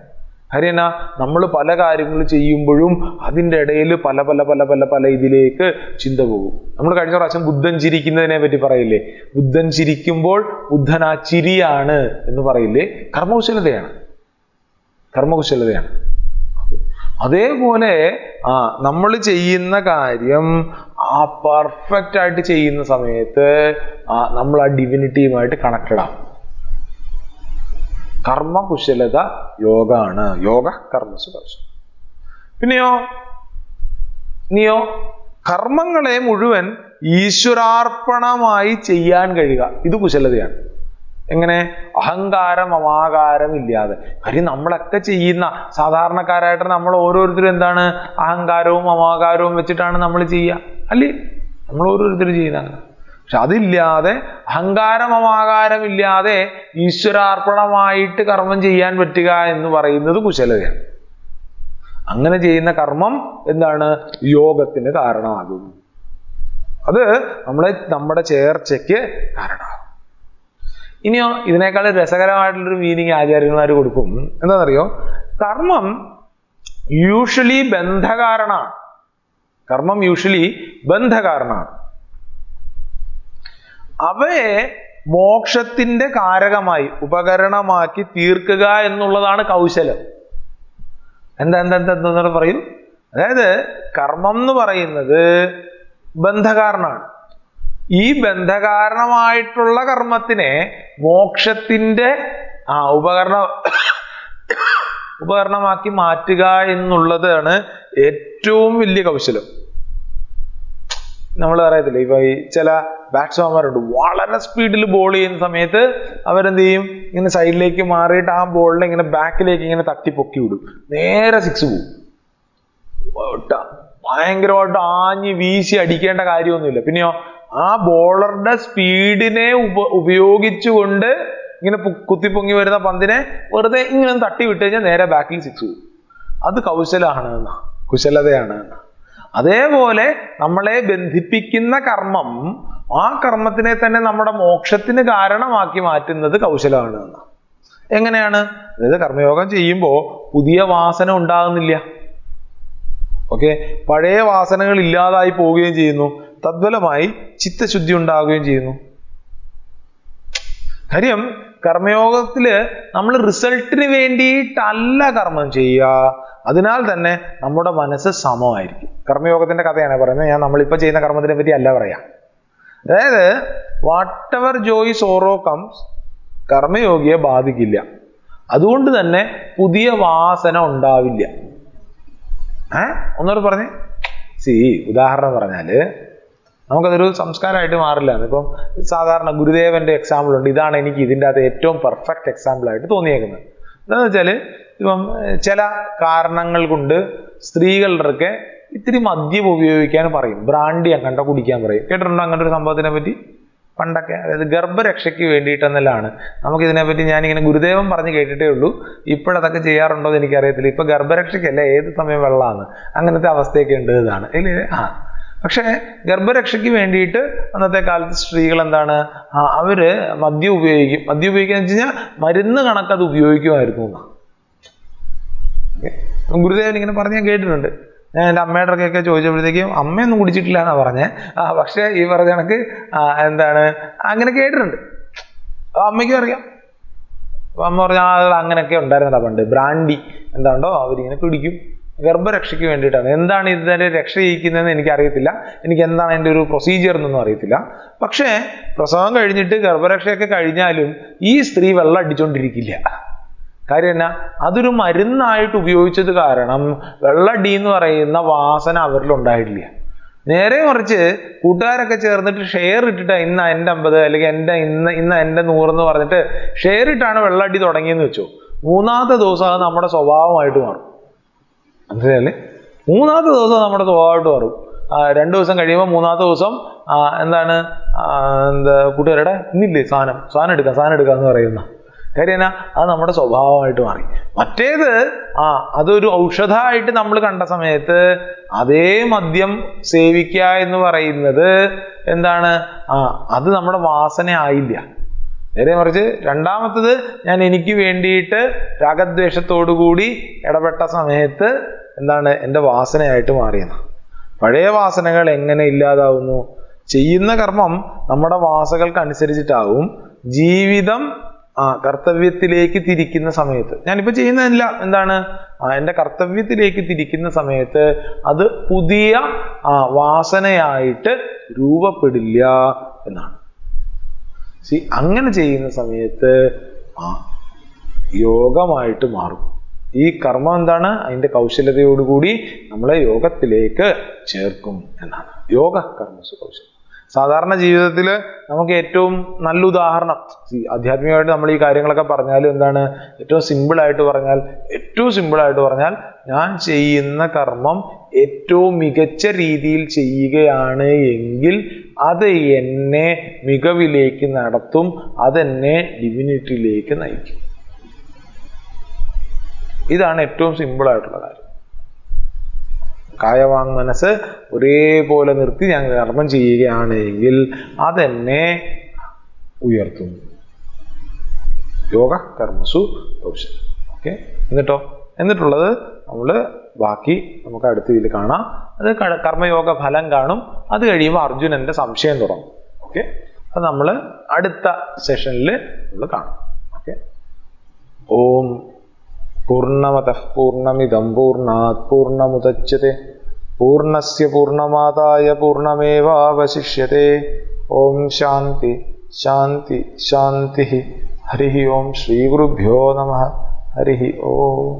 കാര്യം എന്നാ, നമ്മൾ പല കാര്യങ്ങൾ ചെയ്യുമ്പോഴും അതിൻ്റെ ഇടയിൽ പല പല പല പല പല ഇതിലേക്ക് ചിന്ത പോകും. നമ്മൾ കഴിഞ്ഞ പ്രാവശ്യം ബുദ്ധൻ ചിരിക്കുന്നതിനെ പറ്റി പറയില്ലേ, ബുദ്ധൻ ചിരിക്കുമ്പോൾ ബുദ്ധൻ ആ ചിരിയാണ് എന്ന് പറയില്ലേ, കർമ്മകുശലതയാണ്. കർമ്മകുശലതയാണ്. അതേപോലെ നമ്മൾ ചെയ്യുന്ന കാര്യം പെർഫെക്റ്റ് ആയിട്ട് ചെയ്യുന്ന സമയത്ത് നമ്മൾ ആ ഡിവിനിറ്റിയുമായിട്ട് കണക്റ്റഡ് ആവും. കർമ്മകുശലത യോഗമാണ്. യോഗ കർമ്മസു കർമ്മ. പിന്നെയോ കർമ്മങ്ങളെ മുഴുവൻ ഈശ്വരാർപ്പണമായി ചെയ്യാൻ കഴിയുക, ഇത് കുശലതയാണ്. എങ്ങനെ? അഹങ്കാരം മമാകാരം ഇല്ലാതെ. കാര്യം നമ്മളൊക്കെ ചെയ്യുന്ന സാധാരണക്കാരായിട്ട് നമ്മൾ ഓരോരുത്തരും എന്താണ് അഹങ്കാരവും മമാകാരവും വെച്ചിട്ടാണ് നമ്മൾ ചെയ്യുക, അല്ലേ? നമ്മൾ ഓരോരുത്തരും ചെയ്യുന്ന അങ്ങനെ. പക്ഷെ അതില്ലാതെ, അഹങ്കാരം മമാകാരം ഇല്ലാതെ ഈശ്വരാർപ്പണമായിട്ട് കർമ്മം ചെയ്യാൻ പറ്റുക എന്ന് പറയുന്നത് കുശലതയാണ്. അങ്ങനെ ചെയ്യുന്ന കർമ്മം എന്താണ്? യോഗത്തിന് കാരണമാകും. അത് നമ്മുടെ ചേർച്ചയ്ക്ക് കാരണമാകും. ഇനിയോ ഇതിനേക്കാൾ രസകരമായിട്ടുള്ളൊരു മീനിങ് ആചാര്യന്മാർ കൊടുക്കും. എന്താണെന്നറിയോ? കർമ്മം യൂഷ്വലി ബന്ധകാരണമാണ്. കർമ്മം യൂഷ്വലി ബന്ധകാരണമാണ്. അവയെ മോക്ഷത്തിന്റെ കാരകമായി ഉപകരണമാക്കി തീർക്കുക എന്നുള്ളതാണ് കൗശലം. എന്താ പറയൂ? അതായത് കർമ്മം എന്ന് പറയുന്നത് ബന്ധകാരണമാണ്. ഈ ബന്ധകാരണമായിട്ടുള്ള കർമ്മത്തിനെ മോക്ഷത്തിന്റെ ഉപകരണമാക്കി മാറ്റുക എന്നുള്ളതാണ് ഏറ്റവും വലിയ കൗശലം. നമ്മൾ പറയത്തില്ല, ഇപ്പൊ ഈ ചില ബാറ്റ്സ്മാൻമാരുണ്ട്, വളരെ സ്പീഡിൽ ബോൾ ചെയ്യുന്ന സമയത്ത് അവരെന്ത് ചെയ്യും? ഇങ്ങനെ സൈഡിലേക്ക് മാറിയിട്ട് ആ ബോളിനെ ഇങ്ങനെ ബാക്കിലേക്ക് ഇങ്ങനെ തട്ടിപ്പൊക്കി വിടും, നേരെ 6 പോകും. ഭയങ്കരമായിട്ട് ആഞ്ഞ് വീശി അടിക്കേണ്ട കാര്യമൊന്നുമില്ല. പിന്നെയോ ആ ബോളറുടെ സ്പീഡിനെ ഉപയോഗിച്ചുകൊണ്ട് ഇങ്ങനെ കുത്തിപ്പൊങ്ങി വരുന്ന പന്തിനെ വെറുതെ ഇങ്ങനെ തട്ടി വിട്ട് കഴിഞ്ഞാൽ നേരെ ബാക്കിൽ 6 പോകും. അത് കൗശലാണ്, കുശലതയാണ്. അതേപോലെ നമ്മളെ ബന്ധിപ്പിക്കുന്ന കർമ്മം, ആ കർമ്മത്തിനെ തന്നെ നമ്മുടെ മോക്ഷത്തിന് കാരണമാക്കി മാറ്റുന്നത് കൗശലമാണ്. എങ്ങനെയാണ്? അതായത് കർമ്മയോഗം ചെയ്യുമ്പോൾ പുതിയ വാസന ഉണ്ടാകുന്നില്ല. ഓക്കെ, പഴയ വാസനകൾ ഇല്ലാതായി പോവുകയും ചെയ്യുന്നു. തദ്ഫലമായി ചിത്തശുദ്ധി ഉണ്ടാവുകയും ചെയ്യുന്നു. കാര്യം കർമ്മയോഗത്തില് നമ്മൾ റിസൾട്ടിന് വേണ്ടിയിട്ടല്ല കർമ്മം ചെയ്യുക. അതിനാൽ തന്നെ നമ്മുടെ മനസ്സ് സമമായിരിക്കും. കർമ്മയോഗത്തിന്റെ കഥയാണ് പറയുന്നത്, ഞാൻ നമ്മളിപ്പോൾ ചെയ്യുന്ന കർമ്മത്തിനെ പറ്റി അല്ല പറയാം. അതായത് whatever joy sorrow comes കർമ്മയോഗിയെ ബാധിക്കില്ല. അതുകൊണ്ട് തന്നെ പുതിയ വാസന ഉണ്ടാവില്ല. ഒന്നോട് പറഞ്ഞേ. ഉദാഹരണം പറഞ്ഞാല് നമുക്കതൊരു സംസ്കാരമായിട്ട് മാറില്ല. ഇപ്പം സാധാരണ ഗുരുദേവന്റെ എക്സാമ്പിൾ ഉണ്ട്. ഇതാണ് എനിക്ക് ഇതിൻ്റെ അകത്ത് ഏറ്റവും പെർഫെക്റ്റ് എക്സാമ്പിൾ ആയിട്ട് തോന്നിയേക്കുന്നത്. എന്താണെന്ന് വെച്ചാൽ, ഇപ്പം ചില കാരണങ്ങൾ കൊണ്ട് സ്ത്രീകളുടെ ഇത്തിരി മദ്യം ഉപയോഗിക്കാൻ പറയും. ബ്രാൻഡി കണ്ട കുടിക്കാൻ പറയും. കേട്ടിട്ടുണ്ടോ അങ്ങനെ ഒരു സംഭവത്തിനെ പറ്റി? പണ്ടൊക്കെ, അതായത് ഗർഭരക്ഷയ്ക്ക് വേണ്ടിയിട്ടെന്നല്ലാണ് നമുക്കിതിനെപ്പറ്റി ഞാനിങ്ങനെ ഗുരുദേവൻ പറഞ്ഞ് കേട്ടിട്ടേ ഉള്ളൂ. ഇപ്പോഴതൊക്കെ ചെയ്യാറുണ്ടോ എന്ന് എനിക്കറിയത്തില്ല. ഇപ്പൊ ഗർഭരക്ഷയ്ക്കല്ല, ഏത് സമയം വെള്ളമാണ്, അങ്ങനത്തെ അവസ്ഥയൊക്കെ ഉണ്ട്. ഇതാണ് ഇല്ലേ? പക്ഷേ ഗർഭരക്ഷയ്ക്ക് വേണ്ടിയിട്ട് അന്നത്തെ കാലത്ത് സ്ത്രീകൾ എന്താണ്, അവര് മദ്യം ഉപയോഗിക്കും. മദ്യം ഉപയോഗിക്കുക എന്ന് വെച്ച് കഴിഞ്ഞാൽ മരുന്ന് കണക്കത് ഉപയോഗിക്കുമായിരുന്നു എന്നാണ് ഗുരുദേവൻ ഇങ്ങനെ പറഞ്ഞ് ഞാൻ കേട്ടിട്ടുണ്ട്. ഞാൻ എൻ്റെ അമ്മയുടെ ഒക്കെ ചോദിച്ചപ്പോഴത്തേക്കും അമ്മയൊന്നും കുടിച്ചിട്ടില്ല എന്നാ പറഞ്ഞേ. പക്ഷെ ഈ പറഞ്ഞ കണക്ക് എന്താണ് അങ്ങനെ കേട്ടിട്ടുണ്ട്. അമ്മയ്ക്കും അറിയാം. അമ്മ പറഞ്ഞാൽ അങ്ങനെയൊക്കെ ഉണ്ടായിരുന്നടാ പണ്ട്. ബ്രാൻഡി എന്താണ്ടോ അവരിങ്ങനെ കുടിക്കും, ഗർഭരക്ഷയ്ക്ക് വേണ്ടിയിട്ടാണ്. എന്താണ് ഇതിൻ്റെ രക്ഷ ചെയ്യിക്കുന്നതെന്ന് എനിക്കറിയത്തില്ല. എനിക്ക് എന്താണ് അതിൻ്റെ ഒരു പ്രൊസീജിയർ എന്നൊന്നും അറിയത്തില്ല. പക്ഷേ പ്രസവം കഴിഞ്ഞിട്ട് ഗർഭരക്ഷയൊക്കെ കഴിഞ്ഞാലും ഈ സ്ത്രീ വെള്ളം അടിച്ചുകൊണ്ടിരിക്കില്ല. കാര്യം എന്നാ? അതൊരു മരുന്നായിട്ട് ഉപയോഗിച്ചത് കാരണം വെള്ളടി എന്ന് പറയുന്ന വാസന അവരിൽ ഉണ്ടായിട്ടില്ല. നേരെ മറിച്ച് കൂട്ടുകാരൊക്കെ ചേർന്നിട്ട് ഷെയർ ഇട്ടിട്ട് ഇന്ന് എൻ്റെ 50 അല്ലെങ്കിൽ ഇന്ന് എൻ്റെ 100 എന്ന് പറഞ്ഞിട്ട് ഷെയർ ഇട്ടാണ് വെള്ളടി തുടങ്ങിയെന്ന് വെച്ചോ, 3-ാമത്തെ ദിവസം അത് നമ്മുടെ സ്വഭാവമായിട്ട് മാറും. മനസ്സിലല്ലേ? 3-ാമത്തെ ദിവസം നമ്മുടെ സ്വഭാവമായിട്ട് മാറും. 2 ദിവസം കഴിയുമ്പോൾ 3-ാമത്തെ ദിവസം എന്താണ് കൂട്ടുകാരുടെ ഇന്നില്ലേ സാധനം എടുക്കാം എന്ന് പറയുന്ന കാര്യം എന്നാ? അത് നമ്മുടെ സ്വഭാവമായിട്ട് മാറി. മറ്റേത് അതൊരു ഔഷധമായിട്ട് നമ്മൾ കണ്ട സമയത്ത് അതേ മദ്യം സേവിക്കുക എന്ന് പറയുന്നത് എന്താണ്? അത് നമ്മുടെ വാസന ആയില്ല. നേരെ മറിച്ച് രണ്ടാമത്തത്, ഞാൻ എനിക്ക് വേണ്ടിയിട്ട് രാഗദ്വേഷത്തോടുകൂടി ഇടപെട്ട സമയത്ത് എന്താണ്? എൻ്റെ വാസനയായിട്ട് മാറിയെന്ന്. പഴയ വാസനകൾ എങ്ങനെ ഇല്ലാതാവുന്നു? ചെയ്യുന്ന കർമ്മം നമ്മുടെ വാസകൾക്ക് അനുസരിച്ചിട്ടാവും. ജീവിതം കർത്തവ്യത്തിലേക്ക് തിരിക്കുന്ന സമയത്ത്, ഞാനിപ്പോൾ ചെയ്യുന്നതല്ല, എന്താണ് എൻ്റെ കർത്തവ്യത്തിലേക്ക് തിരിക്കുന്ന സമയത്ത് അത് പുതിയ വാസനയായിട്ട് രൂപപ്പെടില്ല എന്നാണ്. അങ്ങനെ ചെയ്യുന്ന സമയത്ത് യോഗമായിട്ട് മാറും. ഈ കർമ്മം എന്താണ്? അതിൻ്റെ കൗശലതയോടുകൂടി നമ്മളെ യോഗത്തിലേക്ക് ചേർക്കും എന്നാണ്. യോഗ കർമ്മസു കൗശലം. സാധാരണ ജീവിതത്തിൽ നമുക്ക് ഏറ്റവും നല്ല ഉദാഹരണം, ആധ്യാത്മികമായിട്ട് നമ്മൾ ഈ കാര്യങ്ങളൊക്കെ പറഞ്ഞാലും എന്താണ്, ഏറ്റവും സിമ്പിളായിട്ട് പറഞ്ഞാൽ ഞാൻ ചെയ്യുന്ന കർമ്മം ഏറ്റവും മികച്ച രീതിയിൽ ചെയ്യുകയാണ് എങ്കിൽ അത് എന്നെ മികവിലേക്ക് നടത്തും, അതെന്നെ ഡിവിനിറ്റിയിലേക്ക് നയിക്കും. ഇതാണ് ഏറ്റവും സിമ്പിളായിട്ടുള്ള കാര്യം. കായവാങ് മനസ്സ് ഒരേപോലെ നിർത്തി ഞാൻ കർമ്മം ചെയ്യുകയാണെങ്കിൽ അതെന്നെ ഉയർത്തും. യോഗ കർമ്മസു കൗശലം. ഓക്കെ, എന്നിട്ടുള്ളത് നമ്മൾ ബാക്കി നമുക്ക് അടുത്ത ഇതിൽ കാണാം. അത് കർമ്മയോഗ ഫലം കാണും. അത് കഴിയുമ്പോൾ അർജുനന്റെ സംശയം തുടങ്ങും. ഓക്കെ, അത് നമ്മൾ അടുത്ത സെഷനിൽ നമ്മൾ കാണും. ഓക്കെ, ഓം പൂർണ്ണമതഃ പൂർണ്ണമിദം പൂർണ്ണാത് പൂർണ്ണമുദച്യത്തെ പൂർണ്ണസ്യ പൂർണ്ണമാദായ പൂർണ്ണമേവാവശിഷ്യത്തെ. ഓം ശാന്തി ശാന്തി ശാന്തി. ഹരി ഓം. ശ്രീ ഗുരുഭ്യോ നമഃ. ഹരി ഓം.